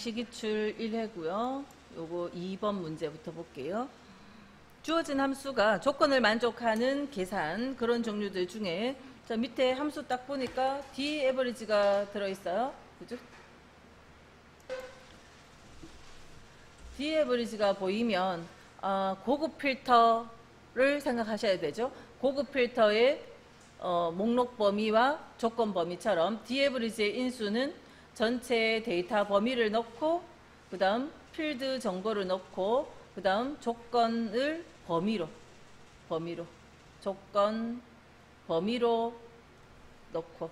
시기출 1회고요. 요거 2번 문제부터 볼게요. 주어진 함수가 조건을 만족하는 계산 그런 종류들 중에 자 밑에 함수 딱 보니까 Daverage가 들어있어요. 그죠? Daverage가 보이면 고급 필터를 생각하셔야 되죠. 고급 필터의 목록 범위와 조건 범위처럼 Daverage의 인수는 전체 데이터 범위를 넣고 그 다음 필드 정보를 넣고 그 다음 조건을 조건 범위로 넣고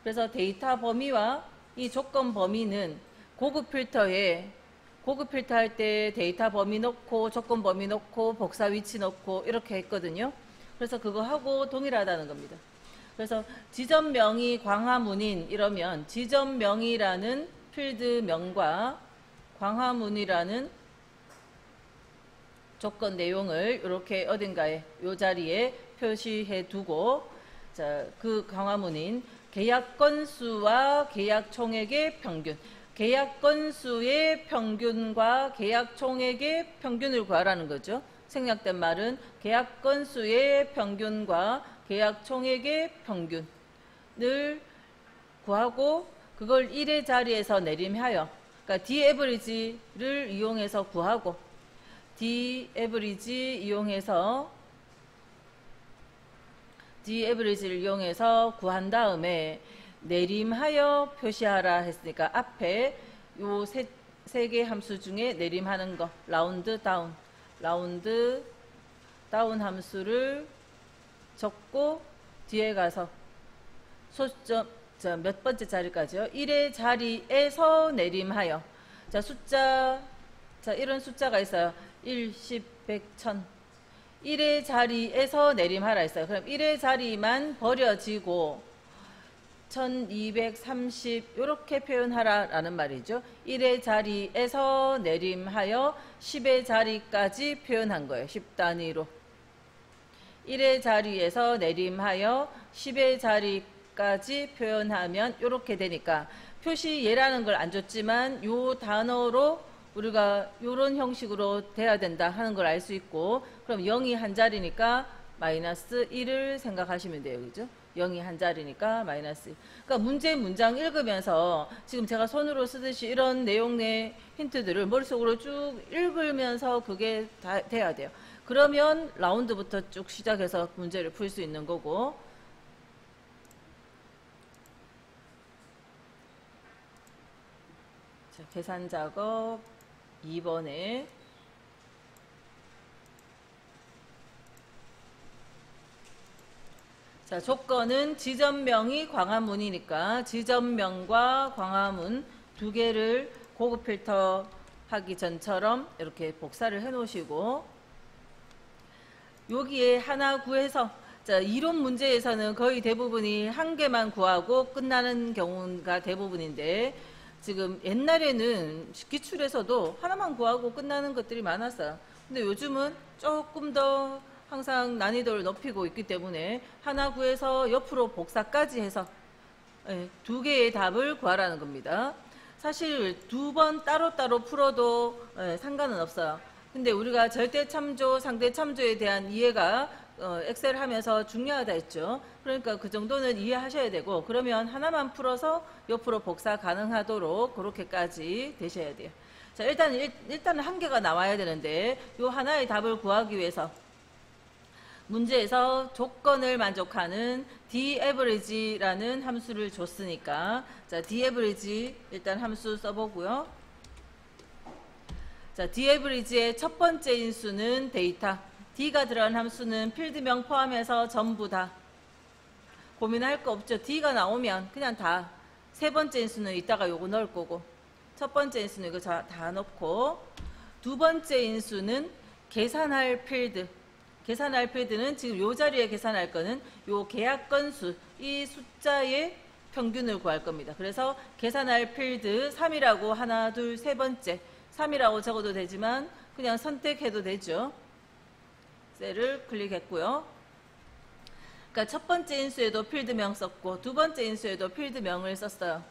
그래서 데이터 범위와 이 조건 범위는 고급 필터 할 때 데이터 범위 넣고 조건 범위 넣고 복사 위치 넣고 이렇게 했거든요. 그래서 그거 하고 동일하다는 겁니다. 그래서 지점명이 광화문인 이러면 지점명이라는 필드명과 광화문이라는 조건 내용을 이렇게 어딘가에 이 자리에 표시해 두고 자, 그 광화문인 계약 건수와 계약 총액의 평균 계약 건수의 평균과 계약 총액의 평균을 구하라는 거죠. 생략된 말은 계약 건수의 평균과 계약 총액의 평균을 구하고 그걸 1의 자리에서 내림하여 그러니까 Daverage를 이용해서 구하고 Daverage를 이용해서 구한 다음에 내림하여 표시하라 했으니까 앞에 요 세 개 함수 중에 내림하는 거 라운드 다운 함수를 적고 뒤에 가서 소점 몇 번째 자리까지요? 1의 자리에서 내림하여 자 이런 숫자가 있어요. 1, 10, 100, 1000 1의 자리에서 내림하라 했어요. 그럼 1의 자리만 버려지고 1230 이렇게 표현하라 라는 말이죠. 1의 자리에서 내림하여 10의 자리까지 표현한 거예요. 10단위로 1의 자리에서 내림하여 10의 자리까지 표현하면 이렇게 되니까 표시 예라는 걸 안 줬지만 요 단어로 우리가 요런 형식으로 돼야 된다 하는 걸 알 수 있고 그럼 0이 한 자리니까 마이너스 1을 생각하시면 돼요. 그죠? 0이 한 자리니까 마이너스 1. 그러니까 문장 읽으면서 지금 제가 손으로 쓰듯이 이런 내용의 힌트들을 머릿속으로 쭉 읽으면서 그게 다 돼야 돼요. 그러면 라운드부터 쭉 시작해서 문제를 풀 수 있는 거고 자, 계산 작업 2번에 자, 조건은 지점명이 광화문이니까 지점명과 광화문 두 개를 고급 필터 하기 전처럼 이렇게 복사를 해 놓으시고 여기에 하나 구해서 자, 이론 문제에서는 거의 대부분이 한 개만 구하고 끝나는 경우가 대부분인데 지금 옛날에는 기출에서도 하나만 구하고 끝나는 것들이 많았어요. 근데 요즘은 조금 더 항상 난이도를 높이고 있기 때문에 하나 구해서 옆으로 복사까지 해서 두 개의 답을 구하라는 겁니다. 사실 두 번 따로따로 풀어도 상관은 없어요. 근데 우리가 절대 참조, 상대 참조에 대한 이해가 엑셀 하면서 중요하다 했죠. 그러니까 그 정도는 이해하셔야 되고 그러면 하나만 풀어서 옆으로 복사 가능하도록 그렇게까지 되셔야 돼요. 자, 일단은 한 개가 나와야 되는데 이 하나의 답을 구하기 위해서 문제에서 조건을 만족하는 Daverage라는 함수를 줬으니까 자, Daverage 일단 함수 써보고요. 자, Daverage의 첫 번째 인수는 데이터 D가 들어간 함수는 필드명 포함해서 전부 다 고민할 거 없죠. D가 나오면 그냥 다 세 번째 인수는 이따가 요거 넣을 거고 첫 번째 인수는 이거 다 넣고 두 번째 인수는 계산할 필드는 지금 요 자리에 계산할 거는 요 계약 건수 이 숫자의 평균을 구할 겁니다. 그래서 계산할 필드 3이라고 하나 둘 세 번째 3이라고 적어도 되지만 그냥 선택해도 되죠. 셀을 클릭했고요. 그러니까 첫 번째 인수에도 필드명 썼고 두 번째 인수에도 필드명을 썼어요.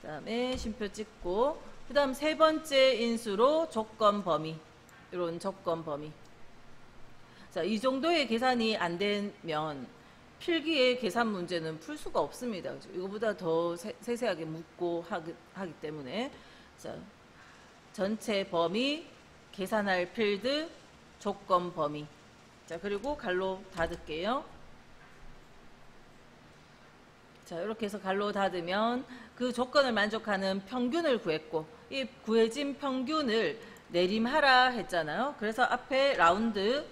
자, 그다음에 쉼표 찍고 그다음 세 번째 인수로 조건 범위 이런 조건 범위. 자, 이 정도의 계산이 안 되면 필기의 계산 문제는 풀 수가 없습니다. 그죠? 이거보다 더 세세하게 묻고 하기 때문에 자, 전체 범위, 계산할 필드, 조건 범위. 자, 그리고 갈로 닫을게요. 자, 이렇게 해서 갈로 닫으면 그 조건을 만족하는 평균을 구했고 이 구해진 평균을 내림하라 했잖아요. 그래서 앞에 라운드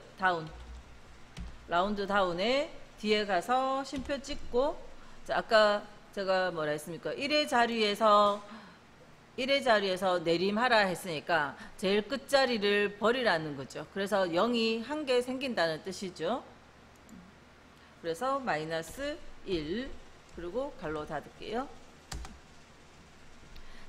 다운에 뒤에 가서 쉼표 찍고 자, 아까 제가 뭐라 했습니까? 1의 자리에서 내림하라 했으니까 제일 끝자리를 버리라는 거죠. 그래서 0이 한 개 생긴다는 뜻이죠. 그래서 마이너스 1 그리고 갈로 닫을게요.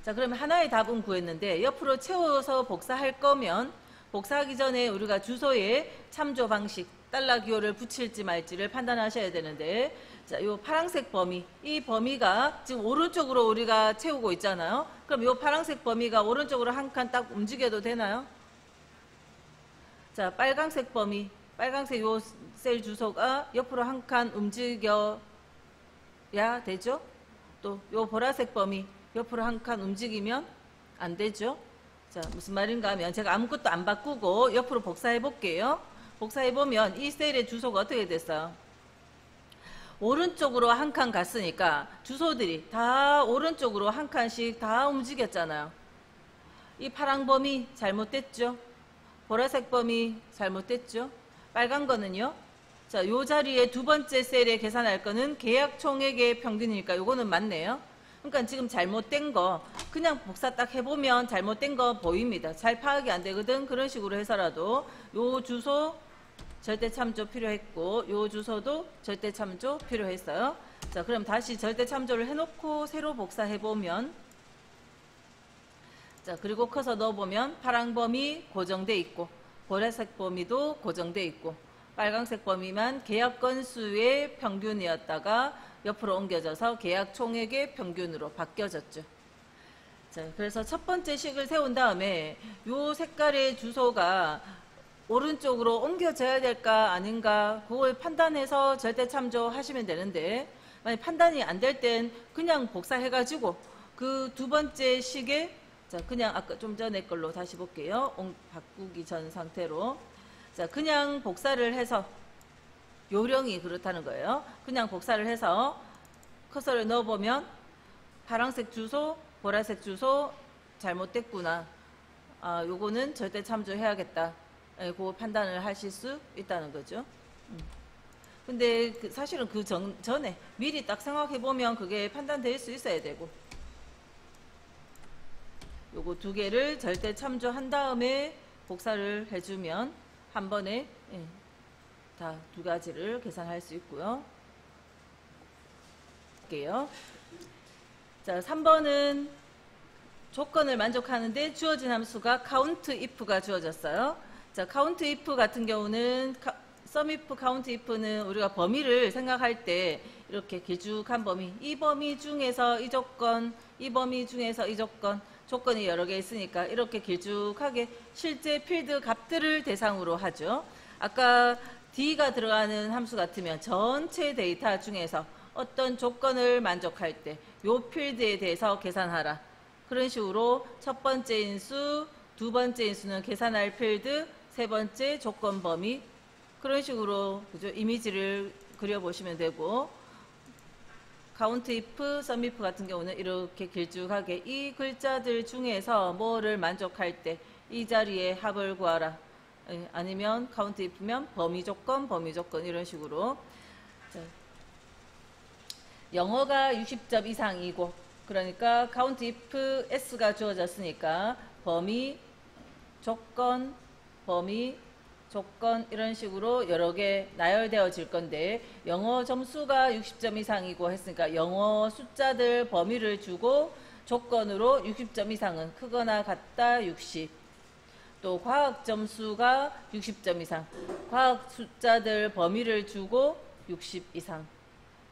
자, 그러면 하나의 답은 구했는데 옆으로 채워서 복사할 거면 복사하기 전에 우리가 주소에 참조 방식 달러 기호를 붙일지 말지를 판단하셔야 되는데 자, 요 파란색 범위 이 범위가 지금 오른쪽으로 우리가 채우고 있잖아요. 그럼 요 파란색 범위가 오른쪽으로 한 칸 딱 움직여도 되나요? 자, 빨간색 범위 빨간색 요 셀 주소가 옆으로 한 칸 움직여야 되죠. 또 요 보라색 범위 옆으로 한 칸 움직이면 안 되죠. 자, 무슨 말인가 하면 제가 아무것도 안 바꾸고 옆으로 복사해 볼게요. 복사해 보면 이 셀의 주소가 어떻게 됐어요? 오른쪽으로 한 칸 갔으니까 주소들이 다 오른쪽으로 한 칸씩 다 움직였잖아요. 이 파란 범위 잘못됐죠? 보라색 범위 잘못됐죠? 빨간 거는요? 자, 요 자리에 두 번째 셀에 계산할 거는 계약 총액의 평균이니까 요거는 맞네요. 그러니까 지금 잘못된 거 그냥 복사 딱 해보면 잘못된 거 보입니다. 잘 파악이 안 되거든. 그런 식으로 해서라도 요 주소 절대 참조 필요했고 요 주소도 절대 참조 필요했어요. 자, 그럼 다시 절대 참조를 해놓고 새로 복사해보면 자, 그리고 커서 넣어보면 파란 범위 고정돼 있고 보라색 범위도 고정돼 있고 빨간색 범위만 계약 건수의 평균이었다가 옆으로 옮겨져서 계약 총액의 평균으로 바뀌어졌죠. 자, 그래서 첫 번째 식을 세운 다음에 요 색깔의 주소가 오른쪽으로 옮겨져야 될까 아닌가 그걸 판단해서 절대 참조하시면 되는데 만약 판단이 안 될 땐 그냥 복사해가지고 그 두 번째 식에 자, 그냥 아까 좀 전에 걸로 다시 볼게요. 바꾸기 전 상태로 자, 그냥 복사를 해서 요령이 그렇다는 거예요. 그냥 복사를 해서 커서를 넣어보면 파란색 주소, 보라색 주소 잘못됐구나. 아, 요거는 절대 참조해야겠다. 그 판단을 하실 수 있다는 거죠. 근데 사실은 그 전에 미리 딱 생각해보면 그게 판단될 수 있어야 되고 요거 두 개를 절대 참조한 다음에 복사를 해주면 한 번에 다 두 가지를 계산할 수 있고요. 볼게요. 자, 3번은 조건을 만족하는데 주어진 함수가 count if가 주어졌어요. 자, count if 같은 경우는 sum if, count if는 우리가 범위를 생각할 때 이렇게 길쭉한 범위, 이 범위 중에서 이 조건, 이 범위 중에서 이 조건, 조건이 여러 개 있으니까 이렇게 길쭉하게 실제 필드 값들을 대상으로 하죠. 아까 D가 들어가는 함수 같으면 전체 데이터 중에서 어떤 조건을 만족할 때 요 필드에 대해서 계산하라. 그런 식으로 첫 번째 인수, 두 번째 인수는 계산할 필드, 세 번째 조건 범위 그런 식으로 그죠? 이미지를 그려보시면 되고 count if, sum if 같은 경우는 이렇게 길쭉하게 이 글자들 중에서 뭐를 만족할 때 이 자리에 합을 구하라. 아니면 count if면 범위 조건 이런 식으로 자, 영어가 60점 이상이고 그러니까 count if s가 주어졌으니까 범위 조건 이런 식으로 여러 개 나열되어질 건데 영어 점수가 60점 이상이고 했으니까 영어 숫자들 범위를 주고 조건으로 60점 이상은 크거나 같다 60. 또 과학 점수가 60점 이상, 과학 숫자들 범위를 주고 60 이상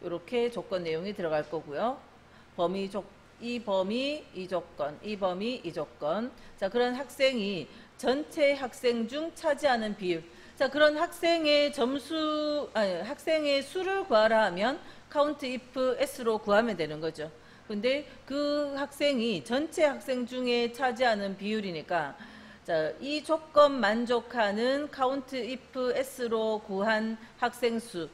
이렇게 조건 내용이 들어갈 거고요. 범위 이 범위, 이 조건, 이 범위, 이 조건. 자, 그런 학생이 전체 학생 중 차지하는 비율. 자, 그런 학생의 학생의 수를 구하라 하면 count if s로 구하면 되는 거죠. 근데 그 학생이 전체 학생 중에 차지하는 비율이니까, 자, 이 조건 만족하는 count if s로 구한 학생 수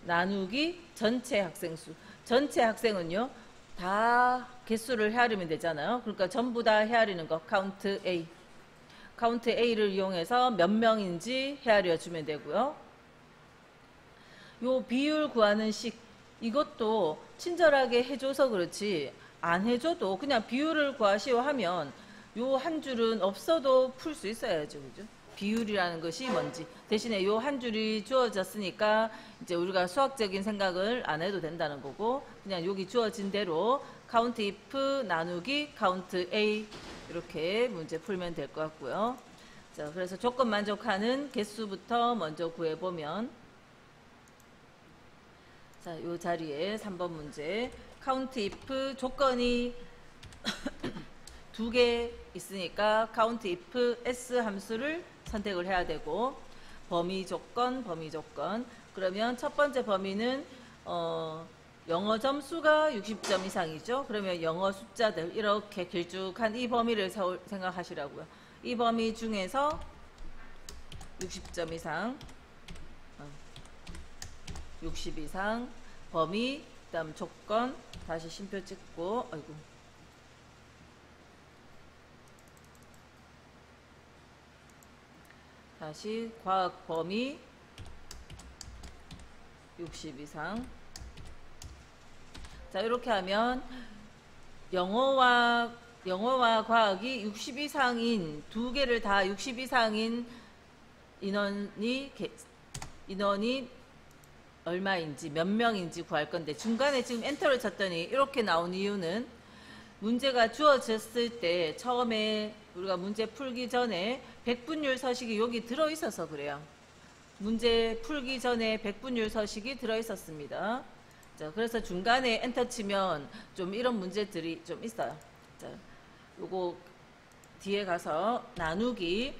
나누기 전체 학생 수. 전체 학생은요, 다 개수를 헤아리면 되잖아요. 그러니까 전부 다 헤아리는 거, count A. count A를 이용해서 몇 명인지 헤아려 주면 되고요. 요 비율 구하는 식, 이것도 친절하게 해줘서 그렇지, 안 해줘도 그냥 비율을 구하시오 하면 요 한 줄은 없어도 풀 수 있어야죠. 그죠? 비율이라는 것이 뭔지. 대신에 요 한 줄이 주어졌으니까 이제 우리가 수학적인 생각을 안 해도 된다는 거고, 그냥 여기 주어진 대로 count if 나누기 count A 이렇게 문제 풀면 될 것 같고요. 자, 그래서 조건 만족하는 개수부터 먼저 구해보면, 자, 요 자리에 3번 문제 count if 조건이 두 개 있으니까 count if s 함수를 선택을 해야 되고, 범위 조건, 범위 조건. 그러면 첫 번째 범위는 영어 점수가 60점 이상이죠. 그러면 영어 숫자들 이렇게 길쭉한 이 범위를 생각하시라고요. 이 범위 중에서 60점 이상, 60 이상 범위, 그다음 조건, 다시 쉼표 찍고, 아이고. 다시 과학 범위 60 이상. 자, 이렇게 하면 영어와 과학이 60 이상인 두 개를 다 60 이상인 인원이 얼마인지 몇 명인지 구할 건데, 중간에 지금 엔터를 쳤더니 이렇게 나온 이유는 문제가 주어졌을 때 처음에 우리가 문제 풀기 전에 백분율 서식이 여기 들어있어서 그래요. 문제 풀기 전에 백분율 서식이 들어있었습니다. 자, 그래서 중간에 엔터 치면 좀 이런 문제들이 좀 있어요. 자, 요거 뒤에 가서 나누기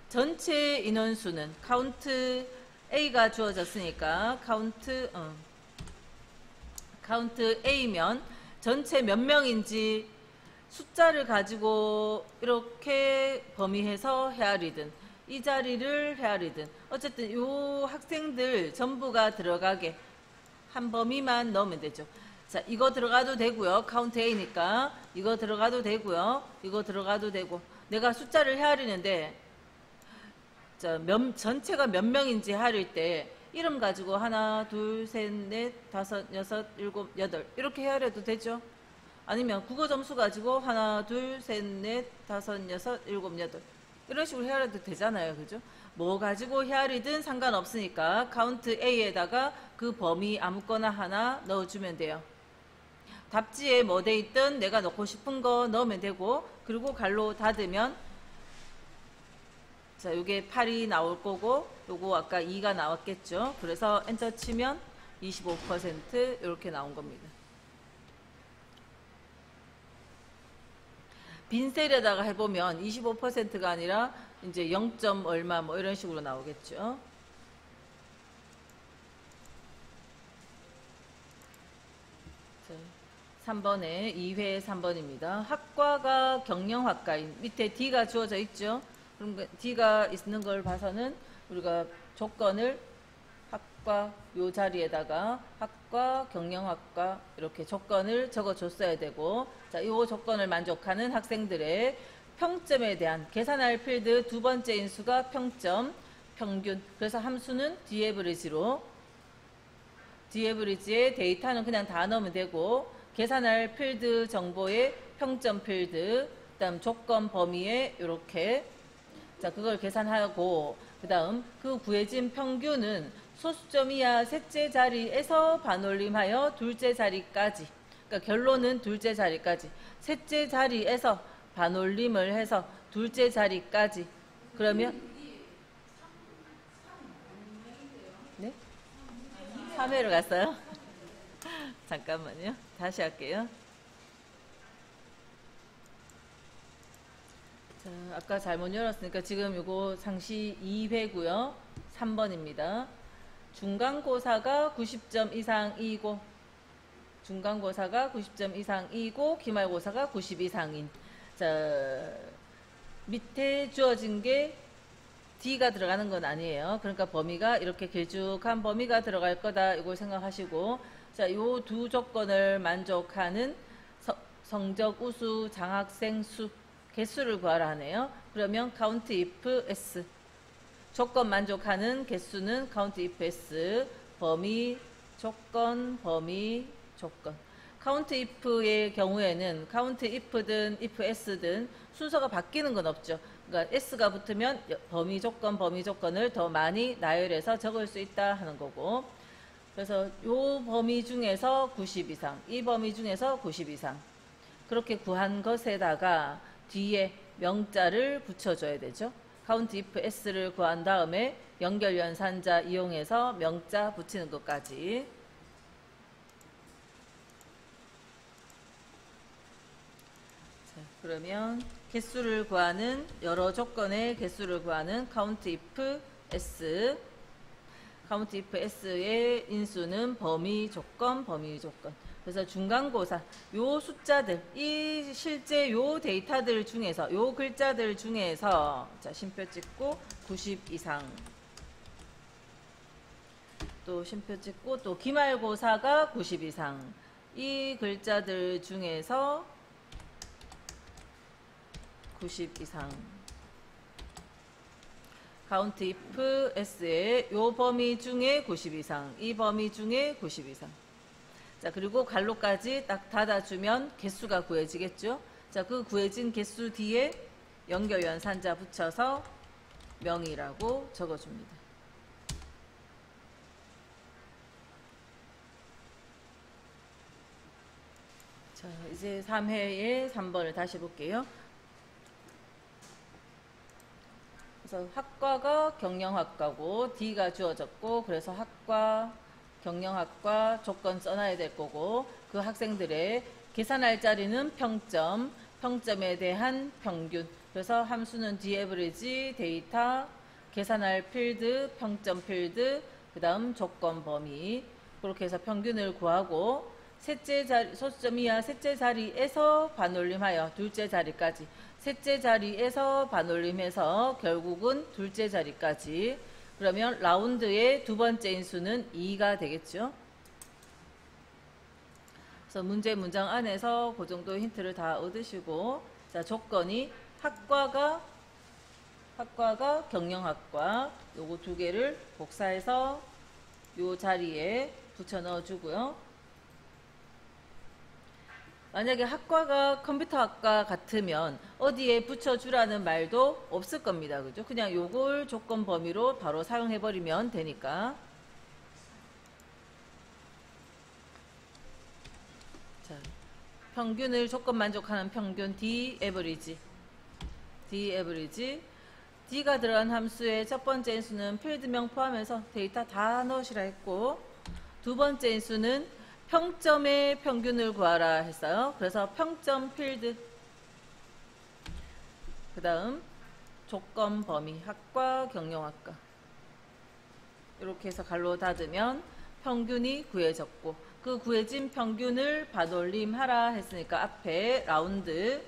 전체 인원수는 count A가 주어졌으니까 count A면 전체 몇 명인지 숫자를 가지고 이렇게 범위해서 헤아리든 이 자리를 헤아리든 어쨌든 요 학생들 전부가 들어가게 한 범위만 넣으면 되죠. 자, 이거 들어가도 되고요. count A니까 이거 들어가도 되고요. 이거 들어가도 되고, 내가 숫자를 헤아리는데 전체가 몇 명인지 헤아릴 때 이름 가지고 하나, 둘, 셋, 넷, 다섯, 여섯, 일곱, 여덟 이렇게 헤아려도 되죠. 아니면 국어 점수 가지고 하나, 둘, 셋, 넷, 다섯, 여섯, 일곱, 여덟 이런 식으로 헤아려도 되잖아요. 그죠? 뭐 가지고 헤아리든 상관없으니까 count A에다가 그 범위 아무거나 하나 넣어주면 돼요. 답지에 뭐 돼 있든 내가 넣고 싶은 거 넣으면 되고, 그리고 갈로 닫으면, 자, 요게 8이 나올 거고, 요거 아까 2가 나왔겠죠. 그래서 엔터 치면 25% 이렇게 나온 겁니다. 빈셀에다가 해보면 25%가 아니라 이제 0. 얼마 뭐 이런 식으로 나오겠죠. 자, 3번에 2회 3번입니다. 학과가 경영학과인, 밑에 D가 주어져 있죠. 그럼 D가 있는 걸 봐서는 우리가 조건을 학과 요 자리에다가 학과 경영학과 이렇게 조건을 적어 줬어야 되고, 자, 요 조건을 만족하는 학생들의 평점에 대한 계산할 필드 두 번째 인수가 평점, 평균. 그래서 함수는 D에버리지로, D에버리지의 데이터는 그냥 다 넣으면 되고, 계산할 필드 정보의 평점 필드, 그다음 조건 범위에 이렇게, 자, 그걸 계산하고, 그 다음 그 구해진 평균은 소수점 이하 셋째 자리에서 반올림하여 둘째 자리까지, 그러니까 결론은 둘째 자리까지, 셋째 자리에서 반올림을 해서 둘째 자리까지. 그러면 네? 3회로 갔어요? 잠깐만요. 다시 할게요. 자, 아까 잘못 열었으니까 지금 요거 상시 2회고요. 3번입니다. 중간고사가 90점 이상이고 중간고사가 90점 이상이고 기말고사가 90 이상인. 자, 밑에 주어진 게 D가 들어가는 건 아니에요. 그러니까 범위가 이렇게 길쭉한 범위가 들어갈 거다 이걸 생각하시고, 자, 요 두 조건을 만족하는 성적 우수 장학생 수 개수를 구하라 하네요. 그러면 count if s, 조건 만족하는 개수는 count if s, 범위 조건 범위 조건. count if의 경우에는 count if든 if s든 순서가 바뀌는 건 없죠. 그러니까 s가 붙으면 범위 조건을 더 많이 나열해서 적을 수 있다 하는 거고, 그래서 요 범위 중에서 90 이상, 이 범위 중에서 90 이상, 그렇게 구한 것에다가 뒤에 명자를 붙여줘야 되죠. count if s를 구한 다음에 연결연산자 이용해서 명자 붙이는 것까지. 자, 그러면 개수를 구하는, 여러 조건의 개수를 구하는 count if s, count if s의 인수는 범위 조건, 범위 조건. 그래서 중간고사 요 숫자들, 이 실제 요 데이터들 중에서, 요 글자들 중에서, 자, 쉼표 찍고 90 이상, 또 쉼표 찍고, 또 기말고사가 90 이상, 이 글자들 중에서 90 이상, count if s의 요 범위 중에 90 이상, 이 범위 중에 90 이상. 자, 그리고 갈로까지 딱 닫아주면 개수가 구해지겠죠. 자, 그 구해진 개수 뒤에 연결연산자 붙여서 명이라고 적어줍니다. 자, 이제 3회의 3번을 다시 볼게요. 그래서 학과가 경영학과고 D가 주어졌고, 그래서 학과 경영학과 조건 써놔야 될 거고, 그 학생들의 계산할 자리는 평점, 평점에 대한 평균. 그래서 함수는 Daverage, 데이터, 계산할 필드, 평점 필드, 그 다음 조건 범위. 그렇게 해서 평균을 구하고, 셋째 자리, 소수점 이하 셋째 자리에서 반올림하여 둘째 자리까지, 셋째 자리에서 반올림해서 결국은 둘째 자리까지. 그러면 라운드의 두 번째 인수는 2가 되겠죠. 그래서 문장 안에서 그 정도 힌트를 다 얻으시고, 자, 조건이 학과가 경영학과, 요거 두 개를 복사해서 요 자리에 붙여 넣어 주고요. 만약에 학과가 컴퓨터학과 같으면 어디에 붙여주라는 말도 없을 겁니다. 그죠? 그냥 요걸 조건 범위로 바로 사용해버리면 되니까. 자, 평균을 조건 만족하는 평균 D average. D가 들어간 함수의 첫 번째 인수는 필드명 포함해서 데이터 다 넣으시라 했고, 두 번째 인수는 평점의 평균을 구하라 했어요. 그래서 평점 필드, 그 다음 조건 범위, 학과 경영학과, 이렇게 해서 갈로 닫으면 평균이 구해졌고, 그 구해진 평균을 반올림하라 했으니까 앞에 라운드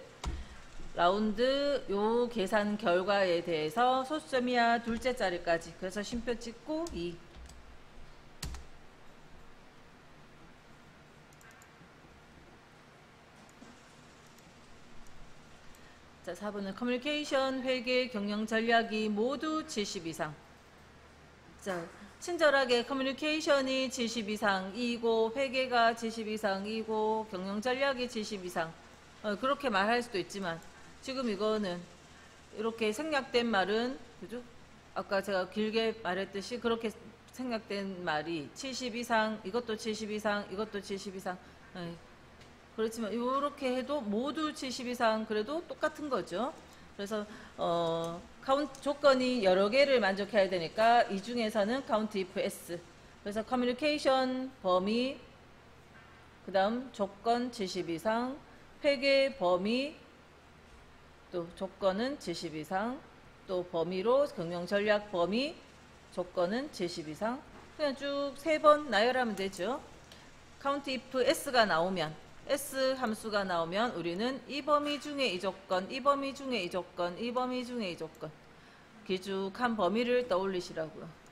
요 계산 결과에 대해서 소수점 이하 둘째 자리까지, 그래서 쉼표 찍고 2. 자, 4번은 커뮤니케이션, 회계, 경영 전략이 모두 70 이상. 자, 친절하게 커뮤니케이션이 70 이상이고, 회계가 70 이상이고, 경영 전략이 70 이상. 그렇게 말할 수도 있지만, 지금 이거는 이렇게 생략된 말은, 그죠? 아까 제가 길게 말했듯이 그렇게 생략된 말이 70 이상, 이것도 70 이상, 이것도 70 이상. 그렇지만 이렇게 해도 모두 70 이상 그래도 똑같은 거죠. 그래서 조건이 여러 개를 만족해야 되니까 이 중에서는 count if s. 그래서 커뮤니케이션 범위, 그 다음 조건 70 이상, 회계 범위, 또 조건은 70 이상, 또 범위로 경영 전략 범위 조건은 70 이상. 그냥 쭉 3번 나열하면 되죠. count if s가 나오면, s 함수가 나오면 우리는 이 범위 중에 이 조건, 이 범위 중에 이 조건, 이 범위 중에 이 조건, 길쭉한 범위를 떠올리시라고요.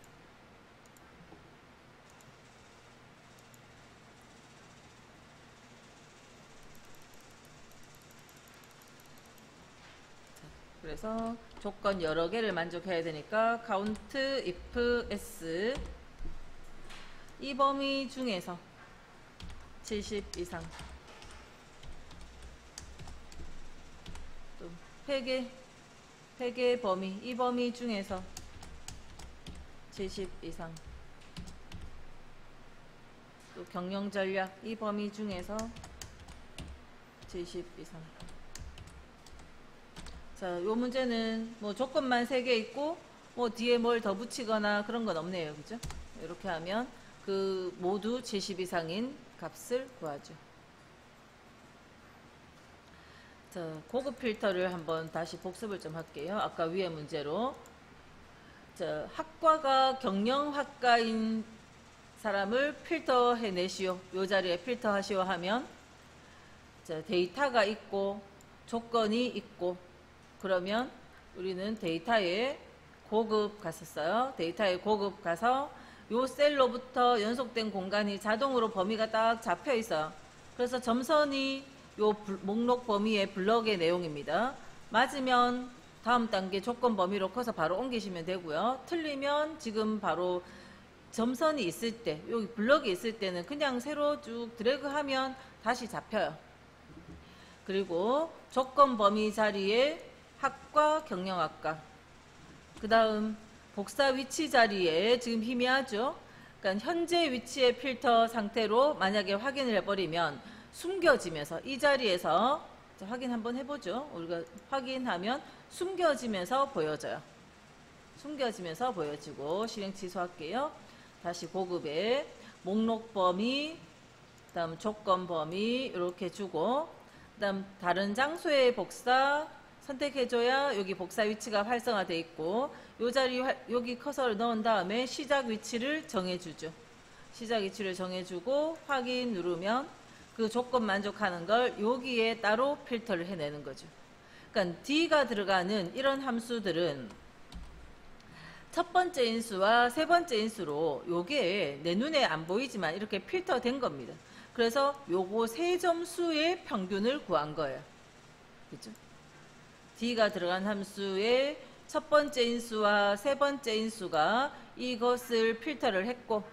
그래서 조건 여러 개를 만족해야 되니까 count if s 이 범위 중에서 70 이상, 또 회계 범위 이 범위 중에서 70 이상, 또 경영 전략 이 범위 중에서 70 이상. 자, 요 문제는 뭐 조건만 3개 있고 뭐 뒤에 뭘 더 붙이거나 그런 건 없네요. 그죠? 이렇게 하면 그 모두 70 이상인 값을 구하죠. 자, 고급 필터를 한번 다시 복습을 좀 할게요. 아까 위에 문제로. 자, 학과가 경영학과인 사람을 필터해 내시오. 요 자리에 필터하시오 하면, 자, 데이터가 있고 조건이 있고, 그러면 우리는 데이터에 고급 갔었어요. 데이터에 고급 가서 요 셀로부터 연속된 공간이 자동으로 범위가 딱 잡혀 있어요. 그래서 점선이 요 목록 범위의 블럭의 내용입니다. 맞으면 다음 단계 조건 범위로 커서 바로 옮기시면 되고요. 틀리면 지금 바로 점선이 있을 때, 여기 블럭이 있을 때는 그냥 세로 쭉 드래그하면 다시 잡혀요. 그리고 조건 범위 자리에 학과, 경영학과, 그 다음 복사 위치 자리에 지금 희미하죠. 그러니까 현재 위치의 필터 상태로 만약에 확인을 해버리면 숨겨지면서 이 자리에서 확인 한번 해보죠. 우리가 확인하면 숨겨지면서 보여져요. 숨겨지면서 보여지고 실행 취소할게요. 다시 고급에 목록 범위, 그 다음 조건 범위 이렇게 주고, 그 다음 다른 장소의 복사 선택해줘야 여기 복사 위치가 활성화되어 있고, 요 자리 여기 커서를 넣은 다음에 시작 위치를 정해주죠. 시작 위치를 정해주고 확인 누르면 그 조건 만족하는 걸 여기에 따로 필터를 해내는 거죠. 그러니까 D가 들어가는 이런 함수들은 첫 번째 인수와 세 번째 인수로 요게 내 눈에 안 보이지만 이렇게 필터된 겁니다. 그래서 요거 세 점수의 평균을 구한 거예요. 그죠? D가 들어간 함수의 첫 번째 인수와 세 번째 인수가 이것을 필터를 했고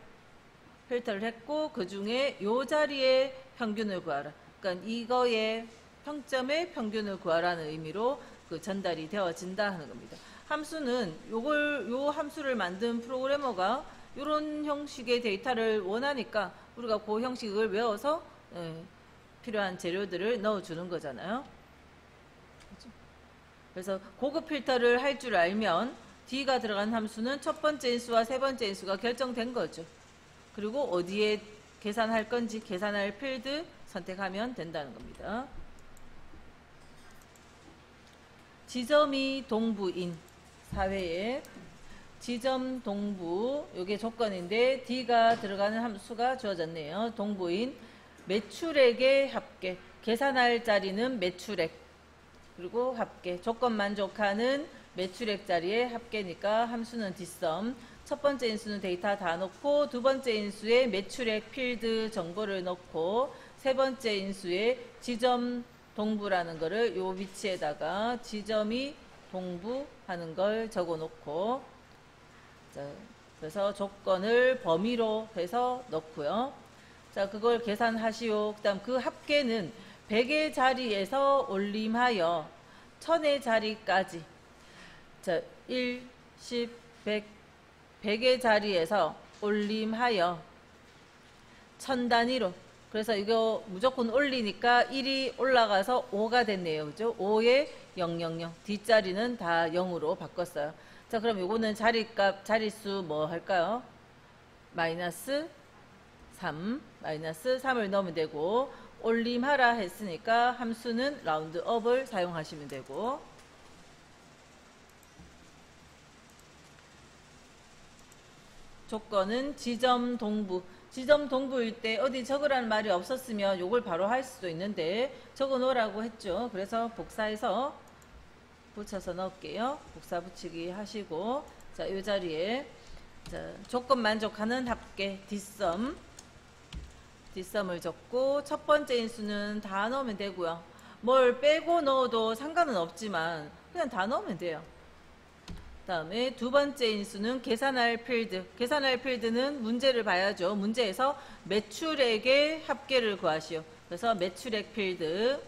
그 중에 요 자리에 평균을 구하라. 그러니까 이거의 평점의 평균을 구하라는 의미로 그 전달이 되어진다 하는 겁니다. 함수는 요 함수를 만든 프로그래머가 이런 형식의 데이터를 원하니까 우리가 그 형식을 외워서 필요한 재료들을 넣어주는 거잖아요. 그래서 고급 필터를 할 줄 알면 D가 들어간 함수는 첫 번째 인수와 세 번째 인수가 결정된 거죠. 그리고 어디에 계산할 건지 계산할 필드 선택하면 된다는 겁니다. 지점이 동부인 사회에 지점 동부, 이게 조건인데 D가 들어가는 함수가 주어졌네요. 동부인 매출액의 합계, 계산할 자리는 매출액, 그리고 합계, 조건 만족하는 매출액 자리의 합계니까 함수는 뒷섬. 첫 번째 인수는 데이터 다 넣고, 두 번째 인수에 매출액 필드 정보를 넣고, 세 번째 인수에 지점 동부라는 거를 요 위치에다가 지점이 동부 하는 걸 적어 놓고, 자, 그래서 조건을 범위로 해서 넣고요. 자, 그걸 계산하시오. 그 다음 그 합계는 100의 자리에서 올림하여 1000의 자리까지, 자, 1, 10, 100, 100의 자리에서 올림하여 1000단위로, 그래서 이거 무조건 올리니까 1이 올라가서 5가 됐네요. 그죠? 5에 000, 뒷자리는 다 0으로 바꿨어요. 자, 그럼 요거는 자리값, 자릿수 뭐 할까요? 마이너스 3을 넣으면 되고, 올림하라 했으니까 함수는 라운드업을 사용하시면 되고, 조건은 지점 동부. 지점 동부일 때 어디 적으라는 말이 없었으면 요걸 바로 할 수도 있는데 적어 놓으라고 했죠. 그래서 복사해서 붙여서 넣을게요. 복사 붙이기 하시고, 자, 이 자리에, 자, 조건 만족하는 합계 뒷섬을 적고, 첫 번째 인수는 다 넣으면 되고요. 뭘 빼고 넣어도 상관은 없지만 그냥 다 넣으면 돼요. 다음에 두 번째 인수는 계산할 필드. 계산할 필드는 문제를 봐야죠. 문제에서 매출액의 합계를 구하시오. 그래서 매출액 필드.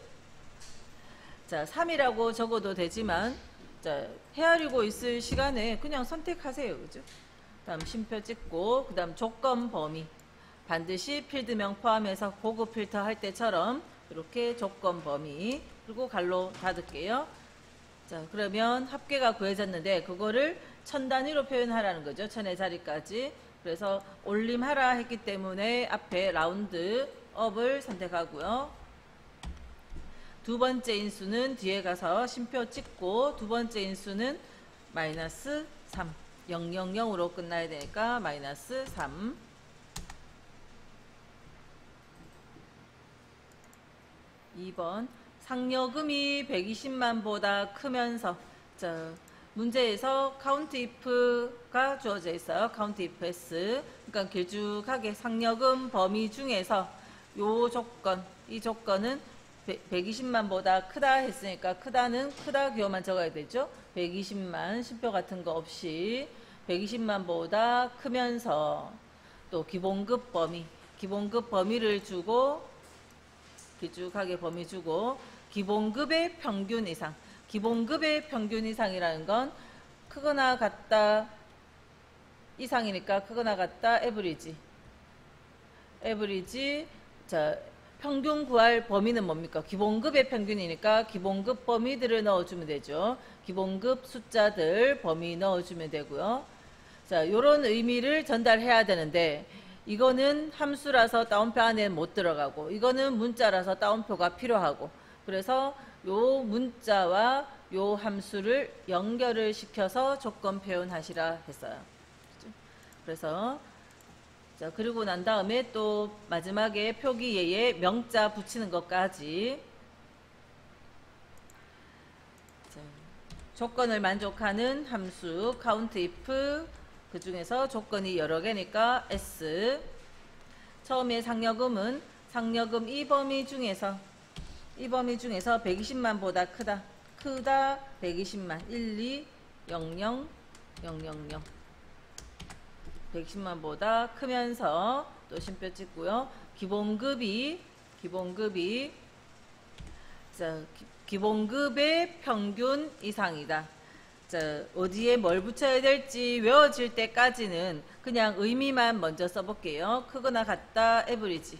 자, 3이라고 적어도 되지만, 자, 헤아리고 있을 시간에 그냥 선택하세요. 그죠? 다음 쉼표 찍고, 그 다음 조건 범위. 반드시 필드명 포함해서 고급 필터 할 때처럼 이렇게 조건 범위. 그리고 갈로 닫을게요. 자, 그러면 합계가 구해졌는데 그거를 1000단위로 표현하라는 거죠. 1000의 자리까지. 그래서 올림하라 했기 때문에 앞에 라운드 업을 선택하고요. 두 번째 인수는 뒤에 가서 쉼표 찍고, 두 번째 인수는 마이너스 3. 000으로 끝나야 되니까 마이너스 3. 2번. 상여금이 120만보다 크면서, 자, 문제에서 count if가 주어져 있어요. count if s. 그러니까 길쭉하게 상여금 범위 중에서 요 조건, 이 조건은 120만보다 크다 했으니까 크다는 크다 기호만 적어야 되죠. 120만 쉼표 같은 거 없이 120만보다 크면서, 또 기본급 범위, 기본급 범위를 주고, 길쭉하게 범위 주고, 기본급의 평균 이상. 기본급의 평균 이상이라는 건 크거나 같다 이상이니까 크거나 같다 에브리지. 에브리지. 자, 평균 구할 범위는 뭡니까? 기본급의 평균이니까 기본급 범위들을 넣어주면 되죠. 기본급 숫자들 범위 넣어주면 되고요. 자, 요런 의미를 전달해야 되는데, 이거는 함수라서 따옴표 안에 못 들어가고, 이거는 문자라서 따옴표가 필요하고, 그래서 요 문자와 요 함수를 연결을 시켜서 조건 표현하시라 했어요. 그래서, 자, 그리고 난 다음에 또 마지막에 표기예에 명자 붙이는 것까지. 자, 조건을 만족하는 함수 count if, 그 중에서 조건이 여러 개니까 S. 처음에 상여금은 상여금 이 범위 중에서 120만보다 크다 120만 1, 2, 0, 0, 0, 0, 0. 110만보다 크면서 또 쉼표 찍고요. 기본급이 자, 기본급의 평균 이상이다. 자, 어디에 뭘 붙여야 될지 외워질 때까지는 그냥 의미만 먼저 써볼게요. 크거나 같다 에브리지.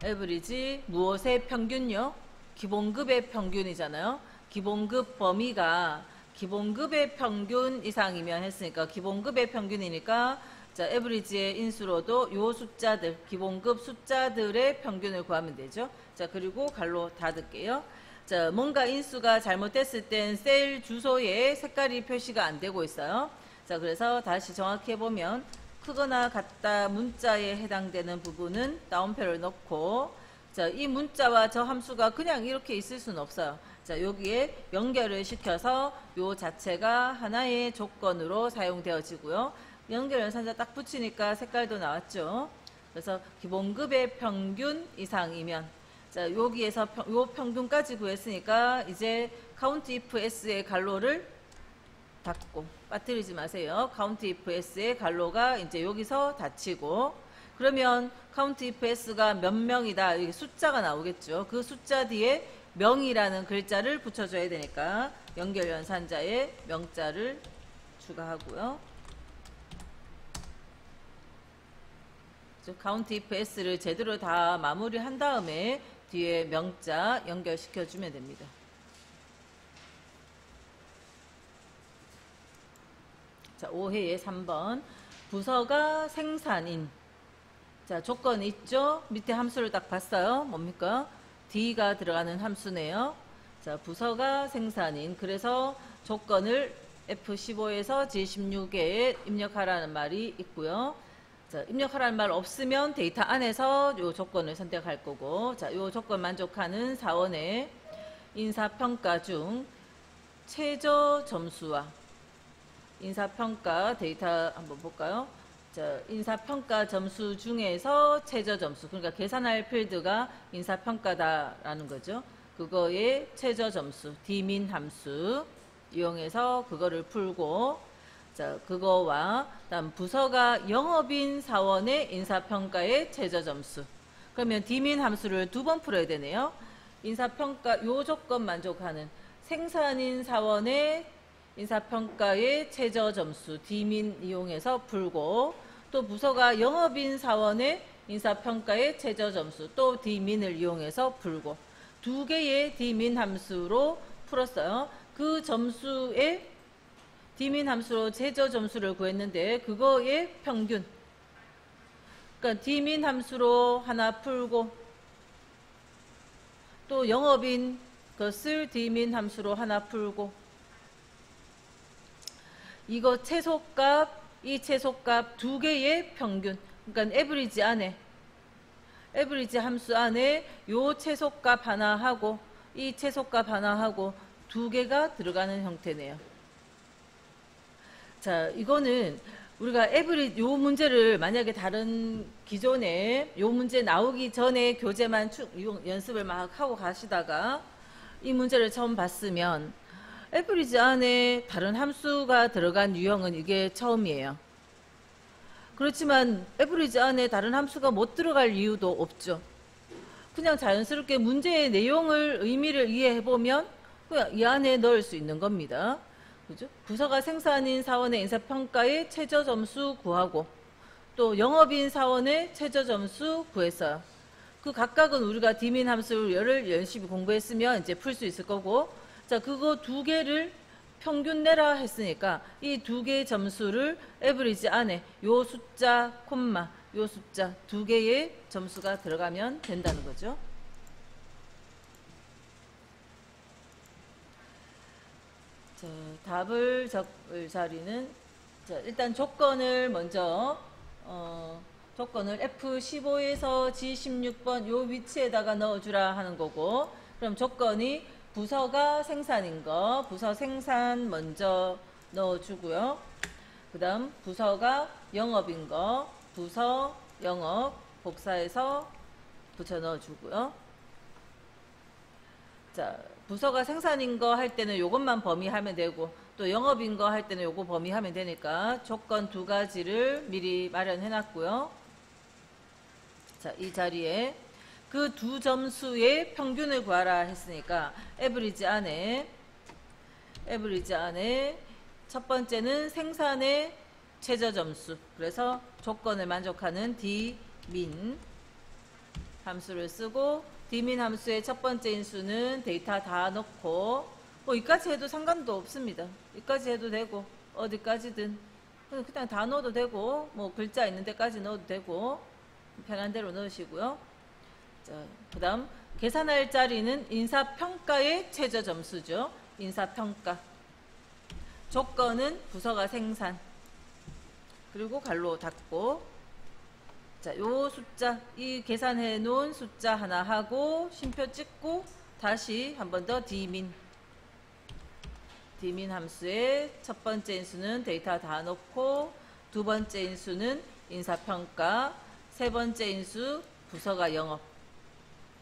에브리지 무엇의 평균요? 기본급의 평균이잖아요. 기본급 범위가 기본급의 평균 이상이면 했으니까 기본급의 평균이니까, 자, 에브리지의 인수로도 요 숫자들, 기본급 숫자들의 평균을 구하면 되죠. 자, 그리고 갈로 닫을게요. 자, 뭔가 인수가 잘못됐을 땐 셀 주소에 색깔이 표시가 안 되고 있어요. 자, 그래서 다시 정확히 해보면 크거나 같다 문자에 해당되는 부분은 따옴표를 넣고, 자, 이 문자와 저 함수가 그냥 이렇게 있을 수는 없어요. 자, 여기에 연결을 시켜서 요 자체가 하나의 조건으로 사용되어지고요. 연결 연산자 딱 붙이니까 색깔도 나왔죠. 그래서 기본급의 평균 이상이면, 자, 여기에서 요 평균까지 구했으니까 이제 count if s의 갈로를 닫고, 빠뜨리지 마세요. count if s의 갈로가 이제 여기서 닫히고, 그러면 count if s가 몇 명이다, 이게 숫자가 나오겠죠. 그 숫자 뒤에 명이라는 글자를 붙여줘야 되니까 연결 연산자에 명자를 추가하고요. count if s를 제대로 다 마무리한 다음에 뒤에 명자 연결시켜주면 됩니다. 자, 5회의 3번. 부서가 생산인. 자, 조건 있죠? 밑에 함수를 딱 봤어요. 뭡니까? D가 들어가는 함수네요. 자, 부서가 생산인. 그래서 조건을 F15에서 G16에 입력하라는 말이 있고요. 자, 입력하라는 말 없으면 데이터 안에서 요 조건을 선택할 거고, 자, 요 조건 만족하는 사원의 인사평가 중 최저 점수와 인사평가 데이터 한번 볼까요? 자, 인사평가 점수 중에서 최저 점수, 그러니까 계산할 필드가 인사평가다라는 거죠. 그거의 최저 점수, Dmin 함수 이용해서 그거를 풀고, 자, 그거와 다음 부서가 영업인 사원의 인사평가의 최저 점수. 그러면 Dmin 함수를 두 번 풀어야 되네요. 인사평가 요 조건 만족하는 생산인 사원의 인사평가의 최저 점수 Dmin 이용해서 풀고, 또 부서가 영업인 사원의 인사평가의 최저 점수 또 Dmin을 이용해서 풀고, 두 개의 Dmin 함수로 풀었어요. 그 점수의 Dmin 함수로 최저 점수를 구했는데 그거의 평균, 그러니까 Dmin 함수로 하나 풀고 또 영업인 것을 Dmin 함수로 하나 풀고, 이거 최소값, 이 최소값 두 개의 평균, 그러니까 에브리지 안에, 에브리지 함수 안에 요 최소값 하나 하고 이 최소값 하나 하고 두 개가 들어가는 형태네요. 자, 이거는 우리가 요 문제를 만약에 다른 기존에 요 문제 나오기 전에 교재만 연습을 막 하고 가시다가 이 문제를 처음 봤으면 에브리지 안에 다른 함수가 들어간 유형은 이게 처음이에요. 그렇지만 에브리지 안에 다른 함수가 못 들어갈 이유도 없죠. 그냥 자연스럽게 문제의 내용을, 의미를 이해해보면 그냥 이 안에 넣을 수 있는 겁니다. 그죠? 부서가 생산인 사원의 인사평가의 최저 점수 구하고 또 영업인 사원의 최저 점수 구했어요. 그 각각은 우리가 Dmin 함수를 열심히 공부했으면 이제 풀 수 있을 거고, 자, 그거 두 개를 평균 내라 했으니까 이 두 개의 점수를 에브리지 안에 요 숫자, 콤마, 요 숫자 두 개의 점수가 들어가면 된다는 거죠. 자, 답을 적을 자리는, 자, 일단 조건을 먼저 조건을 F15에서 G16번 요 위치에다가 넣어주라 하는 거고, 그럼 조건이 부서가 생산인 거, 부서 생산 먼저 넣어주고요. 그 다음 부서가 영업인 거, 부서 영업 복사해서 붙여 넣어주고요. 자, 부서가 생산인 거 할 때는 요것만 범위하면 되고 또 영업인 거 할 때는 요거 범위하면 되니까 조건 두 가지를 미리 마련해 놨고요. 자, 이 자리에 그 두 점수의 평균을 구하라 했으니까 에브리지 안에 첫 번째는 생산의 최저 점수, 그래서 조건을 만족하는 Dmin 함수를 쓰고, Dmin 함수의 첫 번째 인수는 데이터 다 넣고, 뭐 이까지 해도 상관도 없습니다. 이까지 해도 되고 어디까지든 그냥 다 넣어도 되고, 뭐 글자 있는 데까지 넣어도 되고 편한 대로 넣으시고요. 자, 그 다음 계산할 자리는 인사평가의 최저 점수죠. 인사평가. 조건은 부서가 생산, 그리고 갈로 닫고, 자, 요 숫자, 이 계산해 놓은 숫자 하나 하고 쉼표 찍고 다시 한 번 더 Dmin 함수의 첫 번째 인수는 데이터 다 넣고, 두 번째 인수는 인사평가, 세 번째 인수 부서가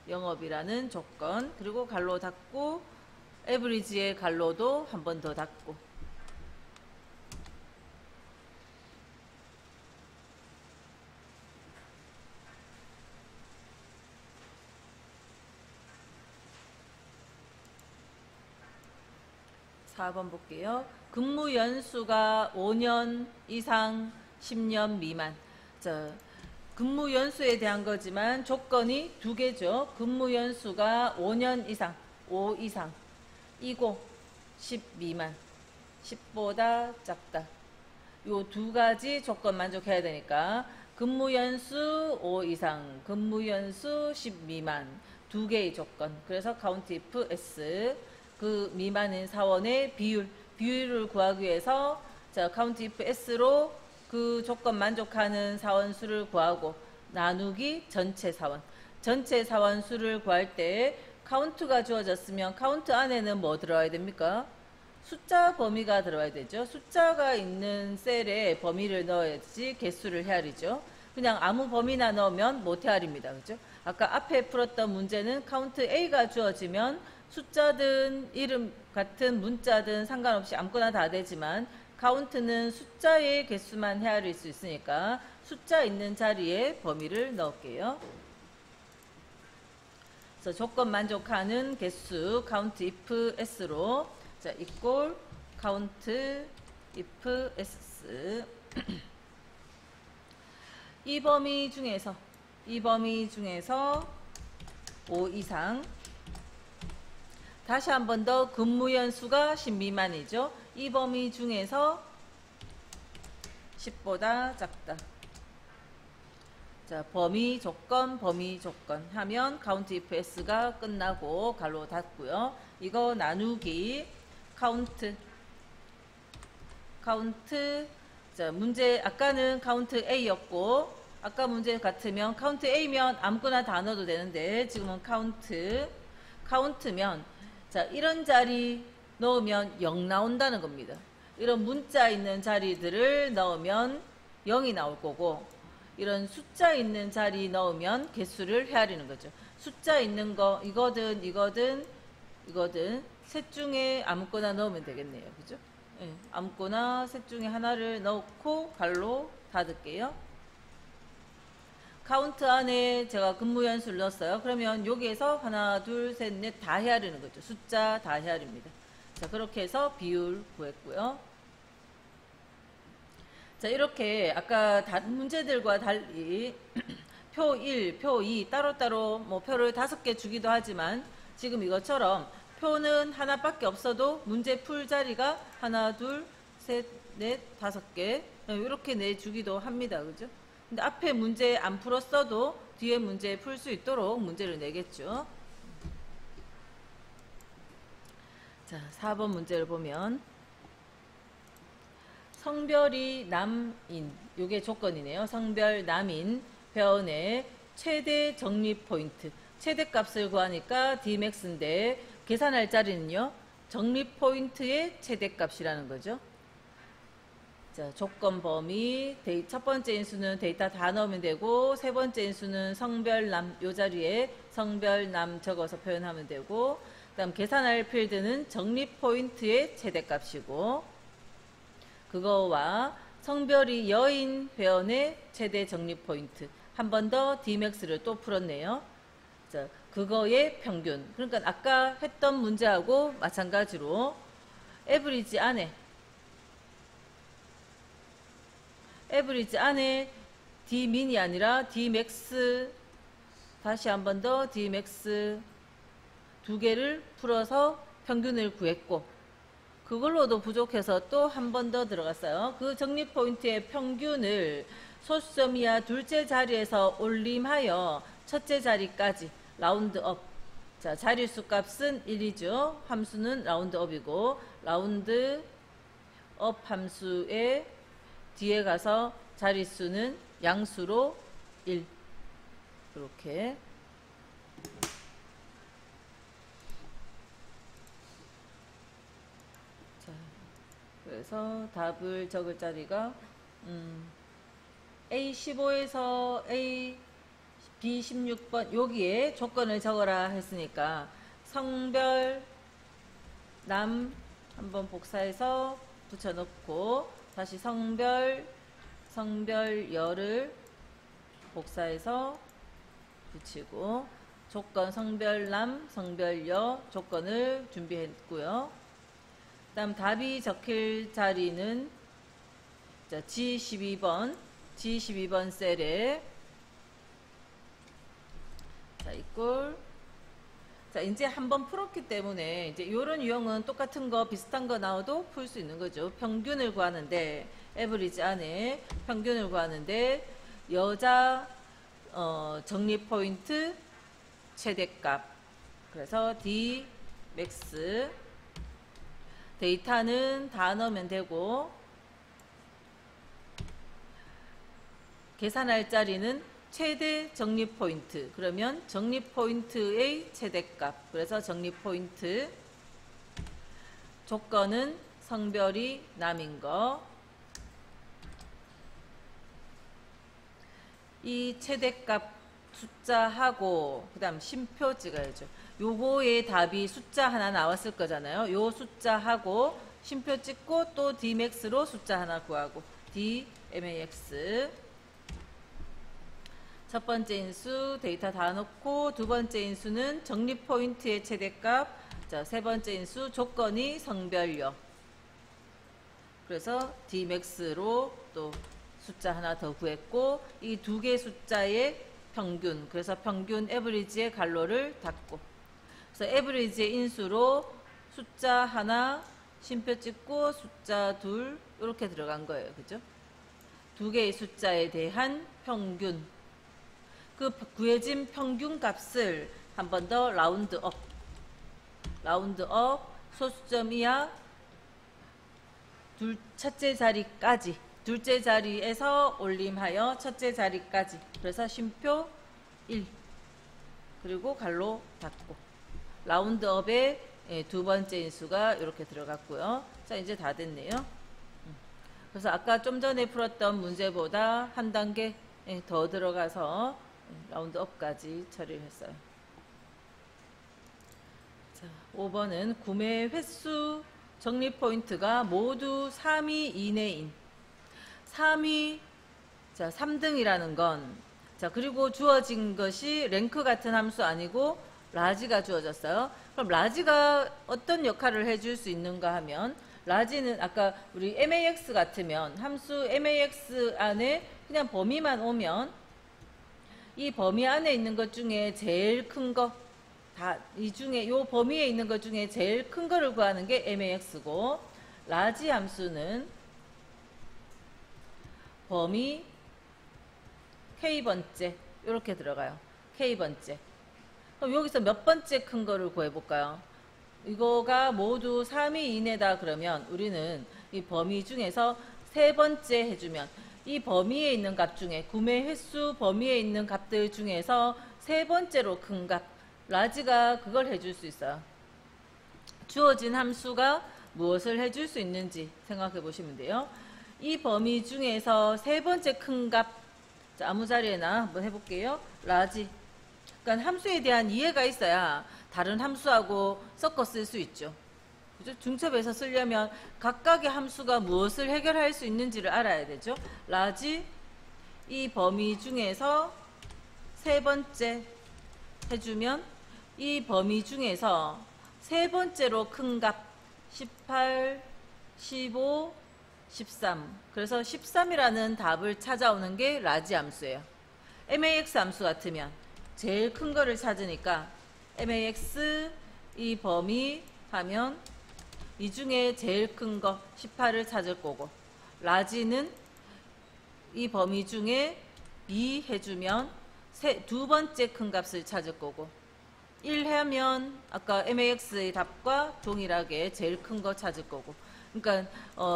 영업이라는 조건, 그리고 갈로 닫고 에브리지의 갈로도 한 번 더 닫고. 4번 볼게요. 근무 연수가 5년 이상 10년 미만. 자, 근무 연수에 대한 거지만 조건이 두 개죠. 근무 연수가 5년 이상, 5 이상, 이고 10 미만, 10보다 작다. 요 두 가지 조건 만족해야 되니까 근무 연수 5 이상, 근무 연수 10 미만 두 개의 조건. 그래서 카운트 if S, 그 미만인 사원의 비율, 비율을 구하기 위해서 자, count if s로 그 조건 만족하는 사원수를 구하고 나누기 전체 사원. 전체 사원수를 구할 때 카운트가 주어졌으면 카운트 안에는 뭐 들어가야 됩니까? 숫자 범위가 들어가야 되죠. 숫자가 있는 셀에 범위를 넣어야지 개수를 헤아리죠. 그냥 아무 범위나 넣으면 못 헤아립니다. 그죠? 아까 앞에 풀었던 문제는 카운트 A가 주어지면 숫자든 이름 같은 문자든 상관없이 아무거나 다 되지만 카운트는 숫자의 개수만 헤아릴 수 있으니까 숫자 있는 자리에 범위를 넣을게요. 그래서 조건 만족하는 개수 count if s로 자 equal count if s 이 범위 중에서 5 이상 다시 한 번 더 근무연수가 10 미만이죠. 이 범위 중에서 10보다 작다. 자, 범위 조건 하면 count if s가 끝나고 가로 닫고요. 이거 나누기 count 자, 문제 아까는 count A였고 아까 문제 같으면 count A면 아무거나 다 넣어도 되는데 지금은 count면 자, 이런 자리 넣으면 0 나온다는 겁니다. 이런 문자 있는 자리들을 넣으면 0이 나올 거고 이런 숫자 있는 자리 넣으면 개수를 헤아리는 거죠. 숫자 있는 거 이거든 셋 중에 아무거나 넣으면 되겠네요. 그죠? 네, 아무거나 셋 중에 하나를 넣고 갈로 닫을게요. 카운트 안에 제가 근무연수를 넣었어요. 그러면 여기에서 하나, 둘, 셋, 넷 다 헤아리는 거죠. 숫자 다 헤아립니다. 자, 그렇게 해서 비율 구했고요. 자, 이렇게 아까 다른 문제들과 달리 표 1, 표 2 따로따로 뭐 표를 5개 주기도 하지만 지금 이것처럼 표는 하나밖에 없어도 문제 풀 자리가 하나, 둘, 셋, 넷, 5개 이렇게 내주기도 합니다. 그죠? 근데 앞에 문제 안 풀었어도 뒤에 문제 풀 수 있도록 문제를 내겠죠. 자, 4번 문제를 보면 성별이 남인, 요게 조건이네요. 성별 남인 회원의 최대 적립 포인트. 최대값을 구하니까 Dmax인데 계산할 자리는요. 적립 포인트의 최대값이라는 거죠. 자, 조건 범위, 첫 번째 인수는 데이터 다 넣으면 되고 세 번째 인수는 성별남, 요 자리에 성별남 적어서 표현하면 되고 그 다음 계산할 필드는 적립 포인트의 최대값이고 그거와 성별이 여인 회원의 최대 적립 포인트 한 번 더 Dmax를 또 풀었네요. 자, 그거의 평균. 그러니까 아까 했던 문제하고 마찬가지로 에브리지 안에 D민이 아니라 Dmax 다시 한 번 더 Dmax 두 개를 풀어서 평균을 구했고 그걸로도 부족해서 또 한 번 더 들어갔어요. 그 적립 포인트의 평균을 소수점 이하 둘째 자리에서 올림하여 첫째 자리까지 라운드업. 자, 자릿수 값은 1이죠. 함수는 라운드업이고 라운드업 함수의 뒤에 가서 자릿수는 양수로 1. 이렇게. 자, 그래서 답을 적을 자리가 A15에서 B16번 여기에 조건을 적어라 했으니까 성별 남 한번 복사해서 붙여넣고 다시 성별 여를 복사해서 붙이고 조건 성별남 성별여 조건을 준비했고요. 그 다음 답이 적힐 자리는 자, G12번 셀에 자, 이꼴 자, 이제 한번 풀었기 때문에 이제 이런 유형은 똑같은 거 비슷한 거 나와도 풀 수 있는 거죠. 평균을 구하는데 에버리지 안에 평균을 구하는데 여자 적립 포인트 최대값 그래서 D max 데이터는 다 넣으면 되고, 계산할 자리는 최대 적립 포인트. 그러면 적립 포인트의 최대값. 그래서 적립 포인트. 조건은 성별이 남인 거. 이 최대값 숫자하고 그 다음 쉼표 찍어야죠. 요거의 답이 숫자 하나 나왔을 거잖아요. 요 숫자하고 쉼표 찍고 또 dmax로 숫자 하나 구하고 dmax. 첫 번째 인수 데이터 다 넣고, 두 번째 인수는 적립 포인트의 최대값, 자, 세 번째 인수 조건이 성별요. 그래서 dmax로 또 숫자 하나 더 구했고, 이 두 개 숫자의 평균, 그래서 평균 에버리지의 괄호를 닫고, 그래서 에버리지의 인수로 숫자 하나 쉼표 찍고 숫자 둘 이렇게 들어간 거예요. 그죠? 두 개의 숫자에 대한 평균, 그 구해진 평균 값을 한 번 더 라운드업, 소수점 이하 첫째 자리까지, 둘째 자리에서 올림하여 첫째 자리까지. 그래서 쉼표 1, 그리고 괄호 닫고, 라운드업의 두 번째 인수가 이렇게 들어갔고요. 자, 이제 다 됐네요. 그래서 아까 좀 전에 풀었던 문제보다 한 단계 더 들어가서 라운드업까지 처리를 했어요. 자, 5번은 구매 횟수 적립 포인트가 모두 3위 이내인 3위, 자, 3등이라는 건, 자, 그리고 주어진 것이 랭크 같은 함수 아니고 라지가 주어졌어요. 그럼 라지가 어떤 역할을 해줄 수 있는가 하면, 라지는 아까 우리 max 같으면 함수 max 안에 그냥 범위만 오면 이 범위 안에 있는 것 중에 제일 큰 거, 이 중에 요 범위에 있는 것 중에 제일 큰 거를 구하는 게 max고, 라지 함수는 범위 k번째 이렇게 들어가요. k번째. 그럼 여기서 몇 번째 큰 거를 구해볼까요? 이거가 모두 3위 이내다 그러면 우리는 이 범위 중에서 세 번째 해주면, 이 범위에 있는 값 중에, 구매 횟수 범위에 있는 값들 중에서 세 번째로 큰 값, 라지가 그걸 해줄 수 있어요. 주어진 함수가 무엇을 해줄 수 있는지 생각해 보시면 돼요. 이 범위 중에서 세 번째 큰 값, 자, 아무 자리에나 한번 해볼게요. 라지. 그러니까 함수에 대한 이해가 있어야 다른 함수하고 섞어 쓸 수 있죠. 그죠? 중첩에서 쓰려면 각각의 함수가 무엇을 해결할 수 있는지를 알아야 되죠. 라지, 이 범위 중에서 세 번째 해주면, 이 범위 중에서 세 번째로 큰 값 18, 15, 13. 그래서 13이라는 답을 찾아오는 게 라지 함수예요. max 함수 같으면 제일 큰 거를 찾으니까 max 이 범위 하면 이 중에 제일 큰 거 18을 찾을 거고, 라지는 이 범위 중에 2 해주면 두 번째 큰 값을 찾을 거고, 1 하면 아까 max의 답과 동일하게 제일 큰 거 찾을 거고, 그러니까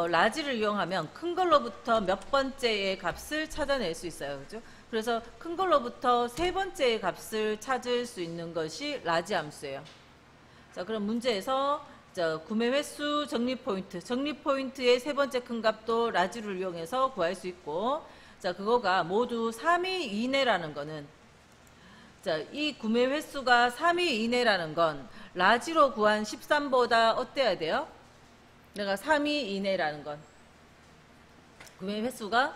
라지를 이용하면 큰 걸로부터 몇 번째의 값을 찾아낼 수 있어요. 그죠? 그래서 큰 걸로부터 세 번째의 값을 찾을 수 있는 것이 라지 함수예요. 자, 그럼 문제에서 구매 횟수 적립 포인트, 적립 포인트의 세 번째 큰 값도 라지를 이용해서 구할 수 있고, 자, 그거가 모두 3위 이내라는 거는, 자, 이 구매 횟수가 3위 이내라는 건 라지로 구한 13보다 어때야 돼요? 내가 3위 이내라는 건 구매 횟수가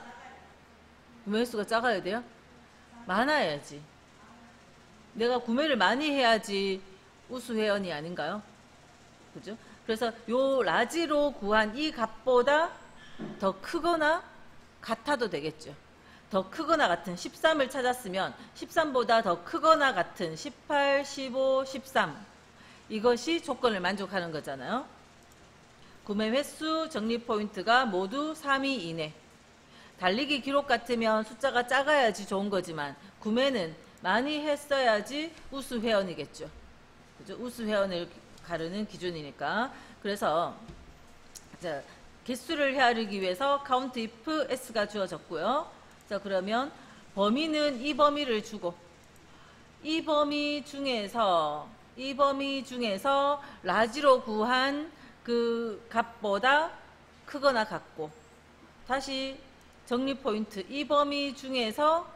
작아야 돼요? 많아야지. 내가 구매를 많이 해야지 우수 회원이 아닌가요? 그죠? 그래서 요 라지로 구한 이 값보다 더 크거나 같아도 되겠죠. 더 크거나 같은 13을 찾았으면 13보다 더 크거나 같은 18, 15, 13, 이것이 조건을 만족하는 거잖아요. 구매 횟수 적립 포인트가 모두 3위 이내. 달리기 기록 같으면 숫자가 작아야지 좋은 거지만 구매는 많이 했어야지 우수 회원이겠죠. 그죠? 우수 회원을 가르는 기준이니까. 그래서 자, 개수를 헤아리기 위해서 count if s가 주어졌고요. 자, 그러면 범위는 이 범위를 주고 이 범위 중에서 라지로 구한 그 값보다 크거나 같고, 다시 정리 포인트, 이 범위 중에서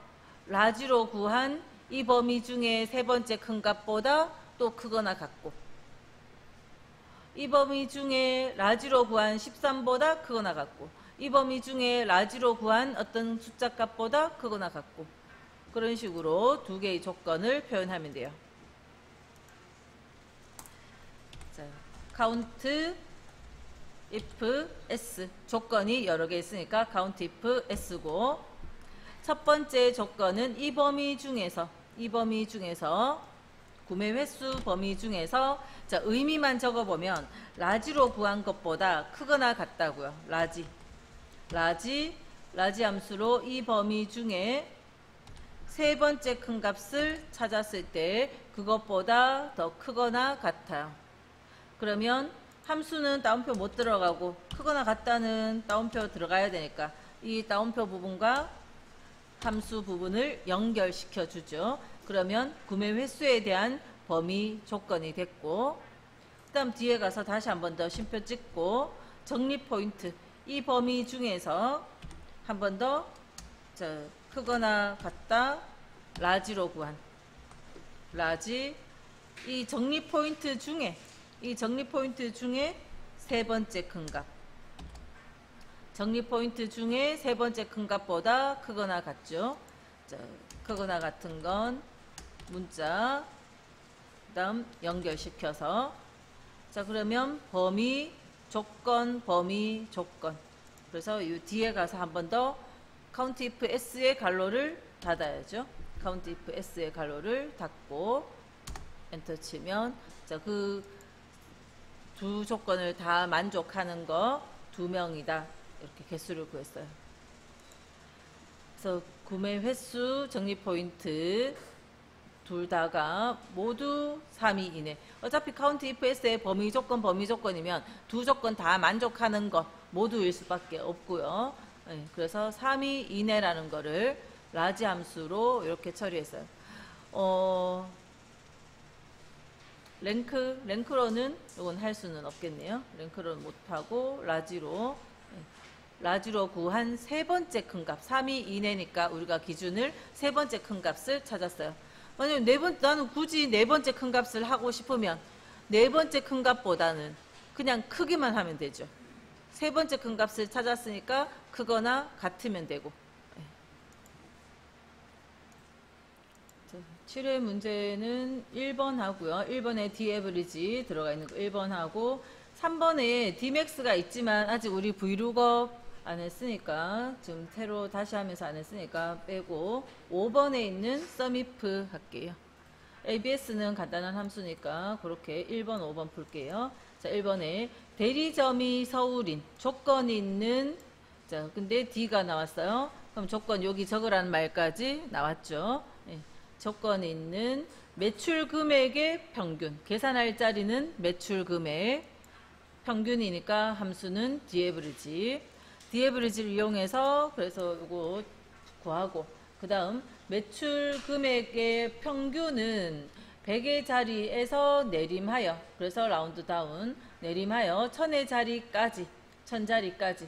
라지로 구한 이 범위 중에 세 번째 큰 값보다 또 크거나 같고, 이 범위 중에 라지로 구한 13보다 크거나 같고, 이 범위 중에 라지로 구한 어떤 숫자 값보다 크거나 같고, 그런 식으로 두 개의 조건을 표현하면 돼요. 자, count if s 조건이 여러 개 있으니까 count if s고, 첫 번째 조건은 이 범위 중에서 구매 횟수 범위 중에서, 자, 의미만 적어보면 라지로 구한 것보다 크거나 같다고요. 라지 함수로 이 범위 중에 세 번째 큰 값을 찾았을 때 그것보다 더 크거나 같아요. 그러면 함수는 따옴표 못 들어가고 크거나 같다는 따옴표 들어가야 되니까 이 따옴표 부분과 함수 부분을 연결시켜 주죠. 그러면 구매 횟수에 대한 범위 조건이 됐고, 그 다음 뒤에 가서 다시 한 번 더 쉼표 찍고 정리 포인트, 이 범위 중에서 한 번 더 크거나 같다 라지로 구한 라지, 이 정리 포인트 중에 세 번째 큰 값, 정리 포인트 중에 세 번째 큰 값보다 크거나 같죠. 자, 크거나 같은 건 문자, 그 다음 연결시켜서, 자, 그러면 범위 조건, 그래서 이 뒤에 가서 한 번 더 count if s의 괄호를 닫아야죠. count if s의 괄호를 닫고 엔터 치면, 자, 그 두 조건을 다 만족하는 거 2명이다. 이렇게 개수를 구했어요. 그래서 구매 횟수, 정리 포인트 둘 다가 모두 3위 이내. 어차피 count if s의 범위 조건이면 두 조건 다 만족하는 것 모두일 수밖에 없고요. 네, 그래서 3위 이내라는 거를 라지 함수로 이렇게 처리했어요. 랭크로는 이건 할 수는 없겠네요. 랭크로는 못하고 라지로 구한 세 번째 큰 값, 3위 이내니까 우리가 기준을 세 번째 큰 값을 찾았어요. 만약에 나는 굳이 네 번째 큰 값을 하고 싶으면 네 번째 큰 값보다는 그냥 크기만 하면 되죠. 세 번째 큰 값을 찾았으니까 크거나 같으면 되고. 7회 문제는 1번 하고요. 1번에 Daverage 들어가 있는 거 1번 하고, 3번에 Dmax가 있지만 아직 우리 Vlookup 안 했으니까, 지금 새로 다시 하면서 안 했으니까 빼고 5번에 있는 SUMIF 할게요. ABS는 간단한 함수니까 그렇게 1번, 5번 풀게요. 자, 1번에 대리점이 서울인 조건이 있는, 자, 근데 D가 나왔어요. 그럼 조건 여기 적으라는 말까지 나왔죠. 네. 조건이 있는 매출 금액의 평균, 계산할 자리는 매출 금액, 평균이니까 함수는 Daverage를 이용해서 그래서 이거 구하고, 그 다음 매출 금액의 평균은 100의 자리에서 내림하여, 그래서 라운드 다운 내림하여 1000의 자리까지, 1000자리까지.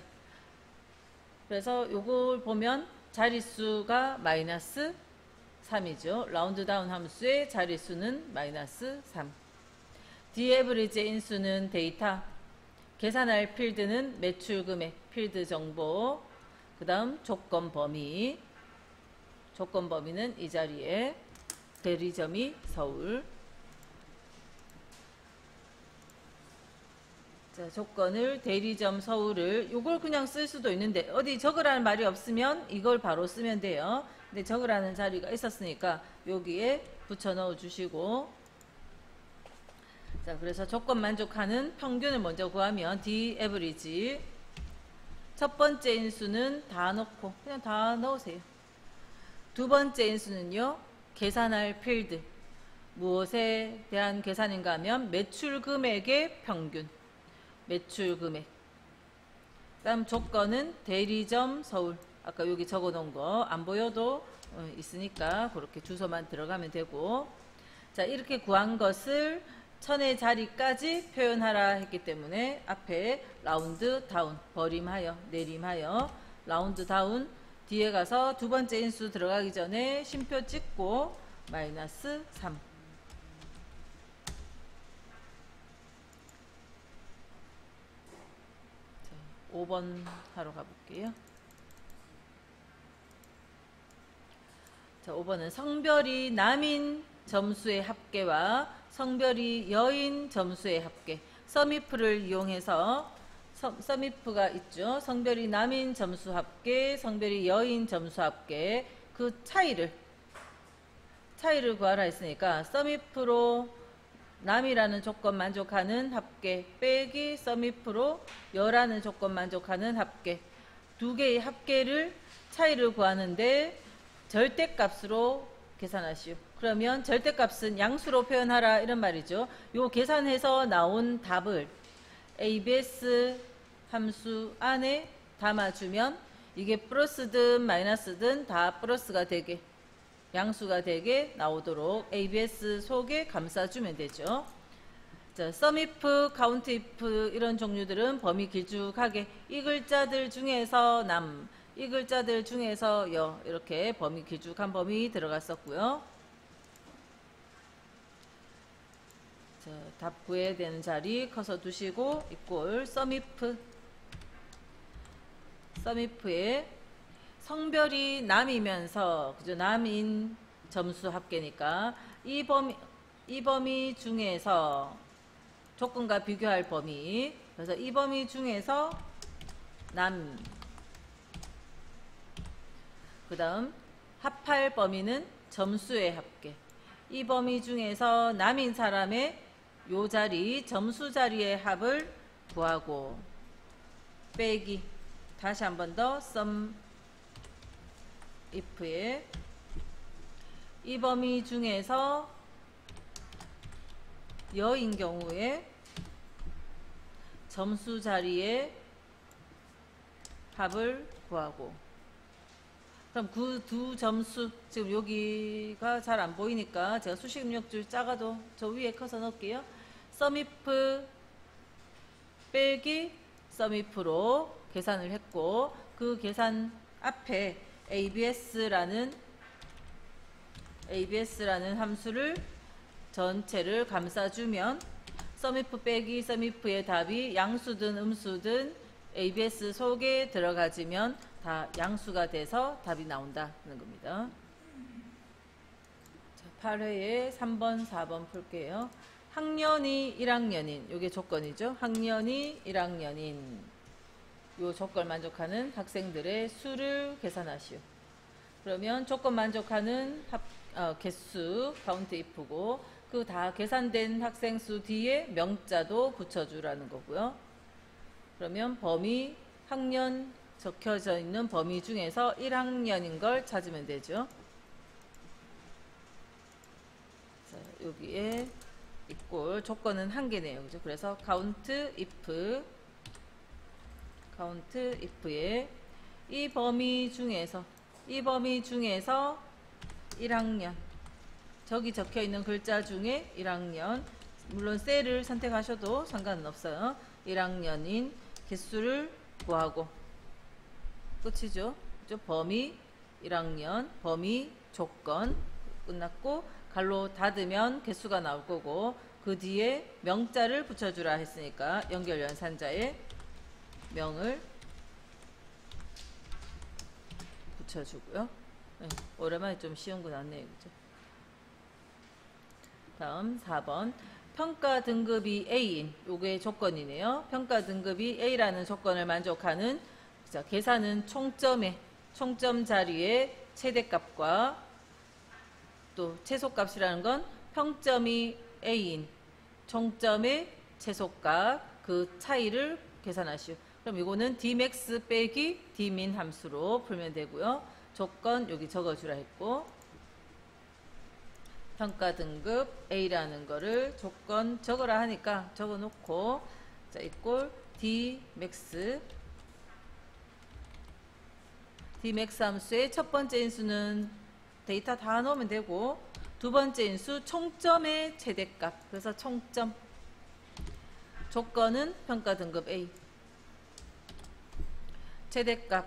그래서 요걸 보면 자릿수가 마이너스 3이죠. 라운드 다운 함수의 자릿수는 마이너스 3. Daverage의 인수는 데이터, 계산할 필드는 매출 금액, 필드 정보, 그 다음 조건 범위는 이 자리에 대리점이 서울. 자, 조건을 대리점 서울을, 요걸 그냥 쓸 수도 있는데 어디 적으라는 말이 없으면 이걸 바로 쓰면 돼요. 근데 적으라는 자리가 있었으니까 여기에 붙여 넣어 주시고, 자, 그래서 조건 만족하는 평균을 먼저 구하면 Daverage, 첫 번째 인수는 다 넣고 그냥 다 넣으세요. 두 번째 인수는요, 계산할 필드, 무엇에 대한 계산인가 하면 매출 금액의 평균, 매출 금액. 다음 조건은 대리점 서울. 아까 여기 적어 놓은 거 안 보여도 있으니까 그렇게 주소만 들어가면 되고. 자, 이렇게 구한 것을 천의 자리까지 표현하라 했기 때문에 앞에 라운드 다운, 버림하여, 내림하여, 라운드 다운, 뒤에 가서 두 번째 인수 들어가기 전에 쉼표 찍고 마이너스 3. 자, 5번 하러 가볼게요. 자, 5번은 성별이 남인 점수의 합계와 성별이 여인 점수의 합계. 썸이프를 이용해서 썸이프가 있죠. 성별이 남인 점수 합계, 성별이 여인 점수 합계. 그 차이를 구하라 했으니까 썸이프로 남이라는 조건 만족하는 합계 빼기 썸이프로 여라는 조건 만족하는 합계. 두 개의 합계를 차이를 구하는데 절대값으로 계산하시오. 그러면 절대값은 양수로 표현하라 이런 말이죠. 요 계산해서 나온 답을 ABS 함수 안에 담아주면 이게 플러스든 마이너스든 다 플러스가 되게, 양수가 되게 나오도록 ABS 속에 감싸주면 되죠. 자, sumif, countif 이런 종류들은 범위 길쭉하게 이 글자들 중에서 남, 이 글자들 중에서 여, 이렇게 범위 길쭉한 범위 들어갔었고요. 자, 답 구해야 되는 자리 커서 두시고 이꼴 sumif에 성별이 남이면서 그죠, 남인 점수 합계니까 이 범위 중에서 조건과 비교할 범위, 그래서 이 범위 중에서 남, 그 다음 합할 범위는 점수의 합계. 이 범위 중에서 남인 사람의 요 자리, 점수 자리의 합을 구하고 빼기. 다시 한 번 더 sumif에 이 범위 중에서 여인 경우에 점수 자리의 합을 구하고. 그럼 그 두 점수, 지금 여기가 잘 안 보이니까 제가 수식 입력줄 작아도 저 위에 커서 넣을게요. sumif 빼기 sumif로 계산을 했고, 그 계산 앞에 ABS라는 함수를 전체를 감싸주면 sumif 빼기 sumif의 답이 양수든 음수든 ABS 속에 들어가지면 다 양수가 돼서 답이 나온다는 겁니다. 자, 8회에 3번, 4번 풀게요. 학년이 1학년인, 이게 조건이죠. 학년이 1학년인 요 조건 만족하는 학생들의 수를 계산하시오. 그러면 조건 만족하는 개수 카운트 if고 그 다 계산된 학생 수 뒤에 명자도 붙여주라는 거고요. 그러면 범위, 학년 적혀져 있는 범위 중에서 1학년인 걸 찾으면 되죠. 자, 여기에 이꼴 조건은 한 개네요. 그죠? 그래서 count if에 이 범위 중에서 1학년, 저기 적혀 있는 글자 중에 1학년, 물론 셀을 선택하셔도 상관은 없어요. 1학년인 개수를 구하고 끝이죠. 범위 1학년, 범위 조건 끝났고 갈로 닫으면 개수가 나올 거고 그 뒤에 명자를 붙여주라 했으니까 연결연산자에 명을 붙여주고요. 네, 오랜만에 좀 쉬운 거 나왔네요. 그죠? 다음 4번 평가 등급이 A인 요게 조건이네요. 평가 등급이 A라는 조건을 만족하는, 자, 계산은 총점 자리의 최대값과 또 최소값이라는 건 평점이 A인 총점의 최소값 그 차이를 계산하시오. 그럼 이거는 Dmax 빼기 Dmin 함수로 풀면 되고요. 조건 여기 적어주라 했고 평가 등급 A라는 거를 조건 적으라 하니까 적어놓고 자 이꼴 Dmax Dmax 함수의 첫 번째 인수는 데이터 다 넣으면 되고, 두 번째 인수 총점의 최대값. 그래서 총점. 조건은 평가 등급 A. 최대값.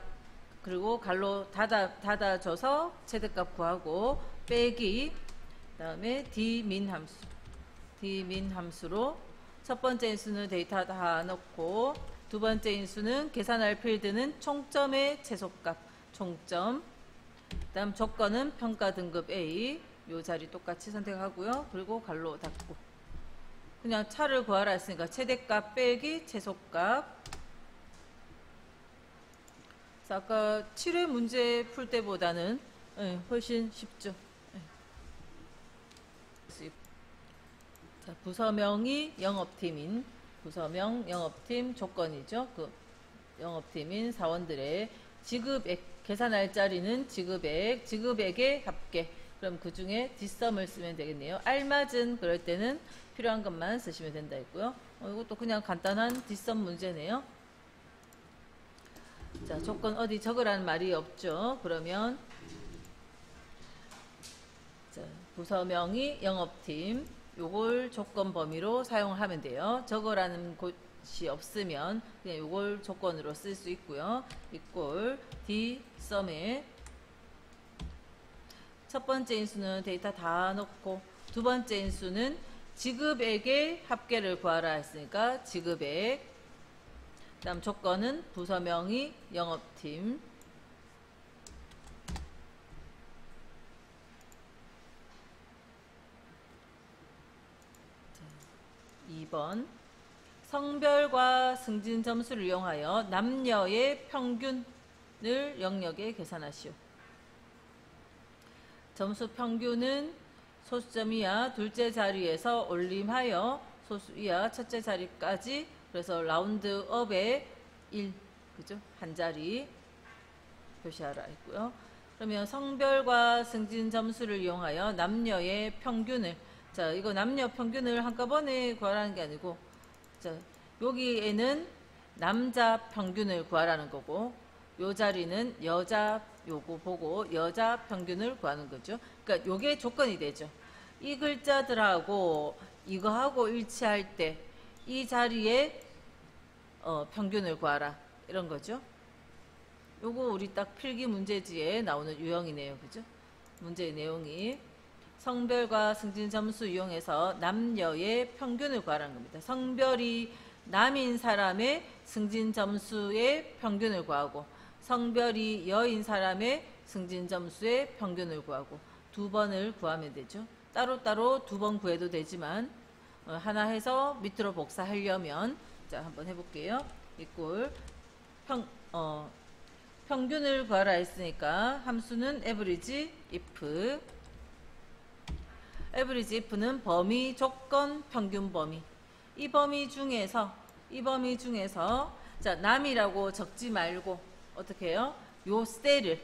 그리고 갈로 닫아줘서 최대값 구하고, 빼기. 그 다음에 Dmin 함수. Dmin 함수로 첫 번째 인수는 데이터 다 넣고, 두 번째 인수는 계산할 필드는 총점의 최소값. 총점. 그 다음 조건은 평가 등급 A. 요 자리 똑같이 선택하고요. 그리고 갈로 닫고. 그냥 차를 구하라 했으니까 최대값 빼기 최소값. 그래서 아까 7회 문제 풀 때보다는 훨씬 쉽죠. 자, 부서명이 영업팀인 부서명 영업팀 조건이죠. 그 영업팀인 사원들의 지급액, 계산할 자리는 지급액, 지급액의 합계. 그럼 그 중에 뒷섬을 쓰면 되겠네요. 알맞은 그럴 때는 필요한 것만 쓰시면 된다 했고요. 이것도 그냥 간단한 뒷섬 문제네요. 자, 조건 어디 적으라는 말이 없죠. 그러면 자, 부서명이 영업팀 요걸 조건 범위로 사용하면 돼요. 적으라는 곳이 없으면 그냥 요걸 조건으로 쓸 수 있고요. 이꼴 D썸에 첫 번째 인수는 데이터 다 넣고, 두 번째 인수는 지급액의 합계를 구하라 했으니까 지급액. 그 다음 조건은 부서명이 영업팀. 자, 2번 성별과 승진 점수를 이용하여 남녀의 평균을 영역에 계산하시오. 점수 평균은 소수점 이하 둘째 자리에서 올림하여 소수 이하 첫째 자리까지, 그래서 라운드업에 1, 그죠? 한 자리 표시하라 했고요. 그러면 성별과 승진 점수를 이용하여 남녀의 평균을, 자, 이거 남녀 평균을 한꺼번에 구하라는 게 아니고, 자, 여기에는 남자 평균을 구하라는 거고, 요 자리는 여자 요거 보고 여자 평균을 구하는 거죠. 그러니까 요게 조건이 되죠. 이 글자들하고 이거하고 일치할 때 이 자리에 평균을 구하라 이런 거죠. 요거 우리 딱 필기 문제지에 나오는 유형이네요. 그죠? 문제의 내용이 성별과 승진 점수 이용해서 남녀의 평균을 구하라는 겁니다. 성별이 남인 사람의 승진 점수의 평균을 구하고, 성별이 여인 사람의 승진 점수의 평균을 구하고, 두 번을 구하면 되죠. 따로따로 두 번 구해도 되지만 하나 해서 밑으로 복사하려면, 자, 한번 해볼게요. 이꼴 평균을 구하라 했으니까 함수는 average if. average if는 범위, 조건, 평균 범위. 이 범위 중에서 자, 남이라고 적지 말고 어떻게 해요? 요 셀을,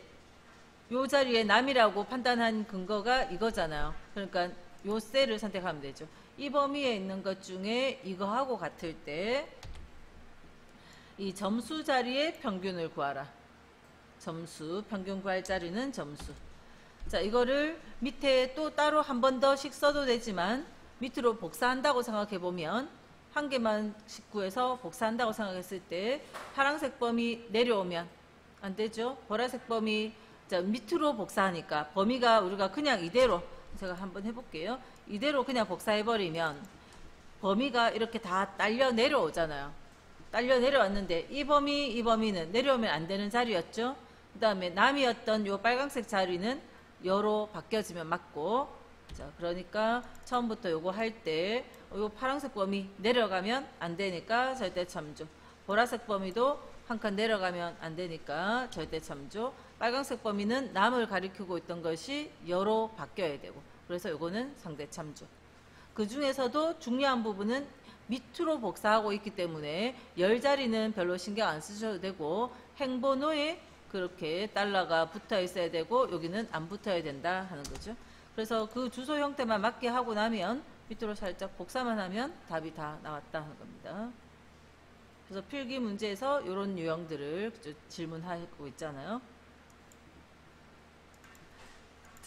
요 자리에 남이라고 판단한 근거가 이거잖아요. 그러니까 요 셀을 선택하면 되죠. 이 범위에 있는 것 중에 이거하고 같을 때 이 점수 자리에 평균을 구하라. 점수, 평균 구할 자리는 점수. 자, 이거를 밑에 또 따로 한 번 더씩 써도 되지만 밑으로 복사한다고 생각해 보면, 한 개만씩 구해서 복사한다고 생각했을 때 파란색 범위 내려오면 안 되죠. 보라색 범위, 자, 밑으로 복사하니까 범위가 우리가 그냥 이대로, 제가 한번 해볼게요. 이대로 그냥 복사해버리면 범위가 이렇게 다 딸려 내려오잖아요. 딸려 내려왔는데 이 범위는 내려오면 안 되는 자리였죠. 그 다음에 남이었던 요 빨간색 자리는 여로 바뀌어지면 맞고, 자, 그러니까 처음부터 요거 할 때 요 파란색 범위 내려가면 안 되니까 절대 참조. 보라색 범위도 한 칸 내려가면 안 되니까 절대 참조. 빨간색 범위는 남을 가리키고 있던 것이 여로 바뀌어야 되고, 그래서 요거는 상대 참조. 그 중에서도 중요한 부분은 밑으로 복사하고 있기 때문에 열 자리는 별로 신경 안 쓰셔도 되고, 행번호에 그렇게 달러가 붙어 있어야 되고 여기는 안 붙어야 된다 하는 거죠. 그래서 그 주소 형태만 맞게 하고 나면 밑으로 살짝 복사만 하면 답이 다 나왔다 하는 겁니다. 그래서 필기 문제에서 이런 유형들을 질문하고 있잖아요.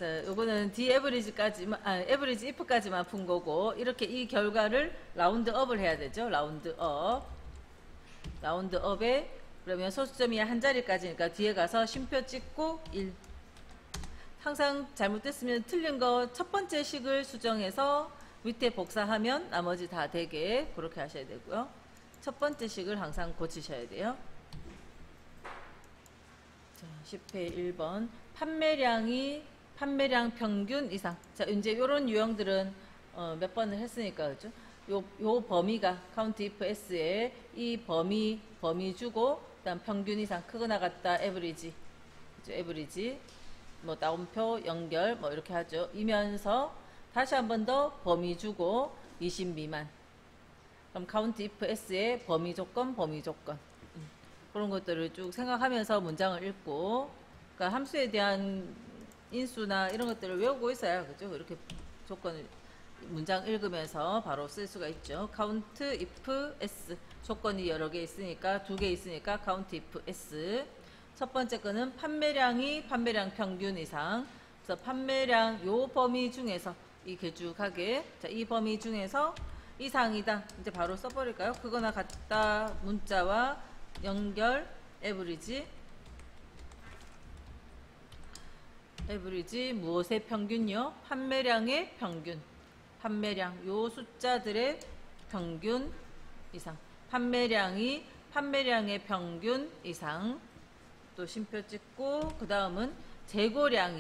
자, 요거는 D 에버리지까지만, 에버리지 if까지만 푼 거고, 이렇게 이 결과를 라운드 업을 해야 되죠. 라운드 업. 라운드 업에, 그러면 소수점이 한 자리까지니까 뒤에 가서 쉼표 찍고 1. 항상 잘못됐으면 틀린 거 첫 번째 식을 수정해서 밑에 복사하면 나머지 다 되게 그렇게 하셔야 되고요. 첫 번째 식을 항상 고치셔야 돼요. 자, 10회 1번. 판매량 평균 이상. 자, 이제 이런 유형들은 몇 번을 했으니까, 그죠? 요 범위가 count if s에 이 범위 주고, 그다음 평균 이상 크거나 같다 에버리지, 그죠? 에버리지, 뭐 따옴표 연결 뭐 이렇게 하죠. 이면서 다시 한 번 더 범위 주고 20 미만. 그럼 count if s의 범위 조건 그런 것들을 쭉 생각하면서 문장을 읽고, 그러니까 함수에 대한 인수나 이런 것들을 외우고 있어야, 그죠? 이렇게 조건을 문장 읽으면서 바로 쓸 수가 있죠. count if s 조건이 여러 개 있으니까, 두 개 있으니까 count if s. 첫 번째 거는 판매량 평균 이상. 그래서 판매량 요 범위 중에서 이 길쭉하게, 자, 이 범위 중에서 이상이다. 이제 바로 써버릴까요? 그거나 같다 문자와 연결 에버리지 무엇의 평균요? 판매량의 평균. 판매량 요 숫자들의 평균 이상. 판매량의 평균 이상. 또 쉼표 찍고, 그 다음은 재고량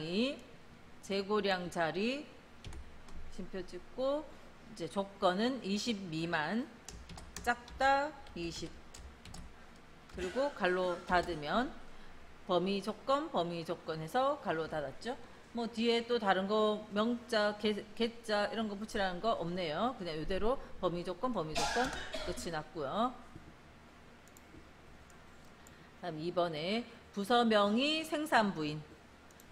자리 쉼표 찍고, 이제 조건은 20 미만, 작다 20. 그리고 갈로 닫으면 범위 조건 해서 갈로 닫았죠. 뭐 뒤에 또 다른 거 명자, 개자 이런 거 붙이라는 거 없네요. 그냥 이대로 범위 조건 끝이 났고요. 다음 2번에 부서명이 생산부인,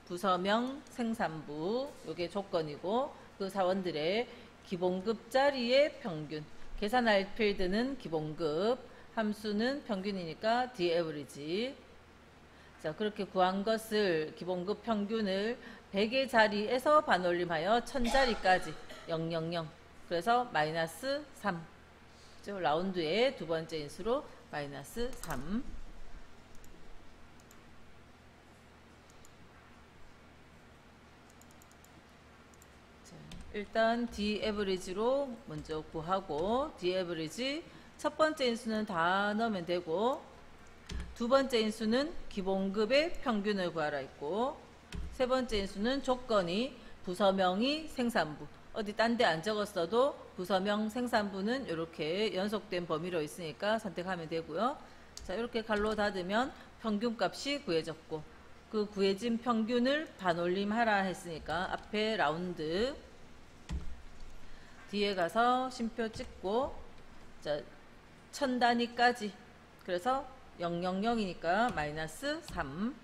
부서명 생산부, 요게 조건이고, 그 사원들의 기본급 자리의 평균, 계산할 필드는 기본급, 함수는 평균이니까 D 에버리지. 자, 그렇게 구한 것을, 기본급 평균을 100의 자리에서 반올림하여 1000자리까지 000. 그래서 마이너스 3. 라운드의 두 번째 인수로 마이너스 3. 자, 일단 D 에버리지로 먼저 구하고, D 에버리지 첫 번째 인수는 다 넣으면 되고, 두 번째 인수는 기본급의 평균을 구하라 했고, 세 번째 인수는 조건이 부서명이 생산부. 어디 딴 데 안 적었어도 부서명 생산부는 이렇게 연속된 범위로 있으니까 선택하면 되고요. 자, 이렇게 갈로 닫으면 평균값이 구해졌고, 그 구해진 평균을 반올림하라 했으니까 앞에 라운드, 뒤에 가서 쉼표 찍고, 자, 1000단위까지. 그래서 000이니까 마이너스 3.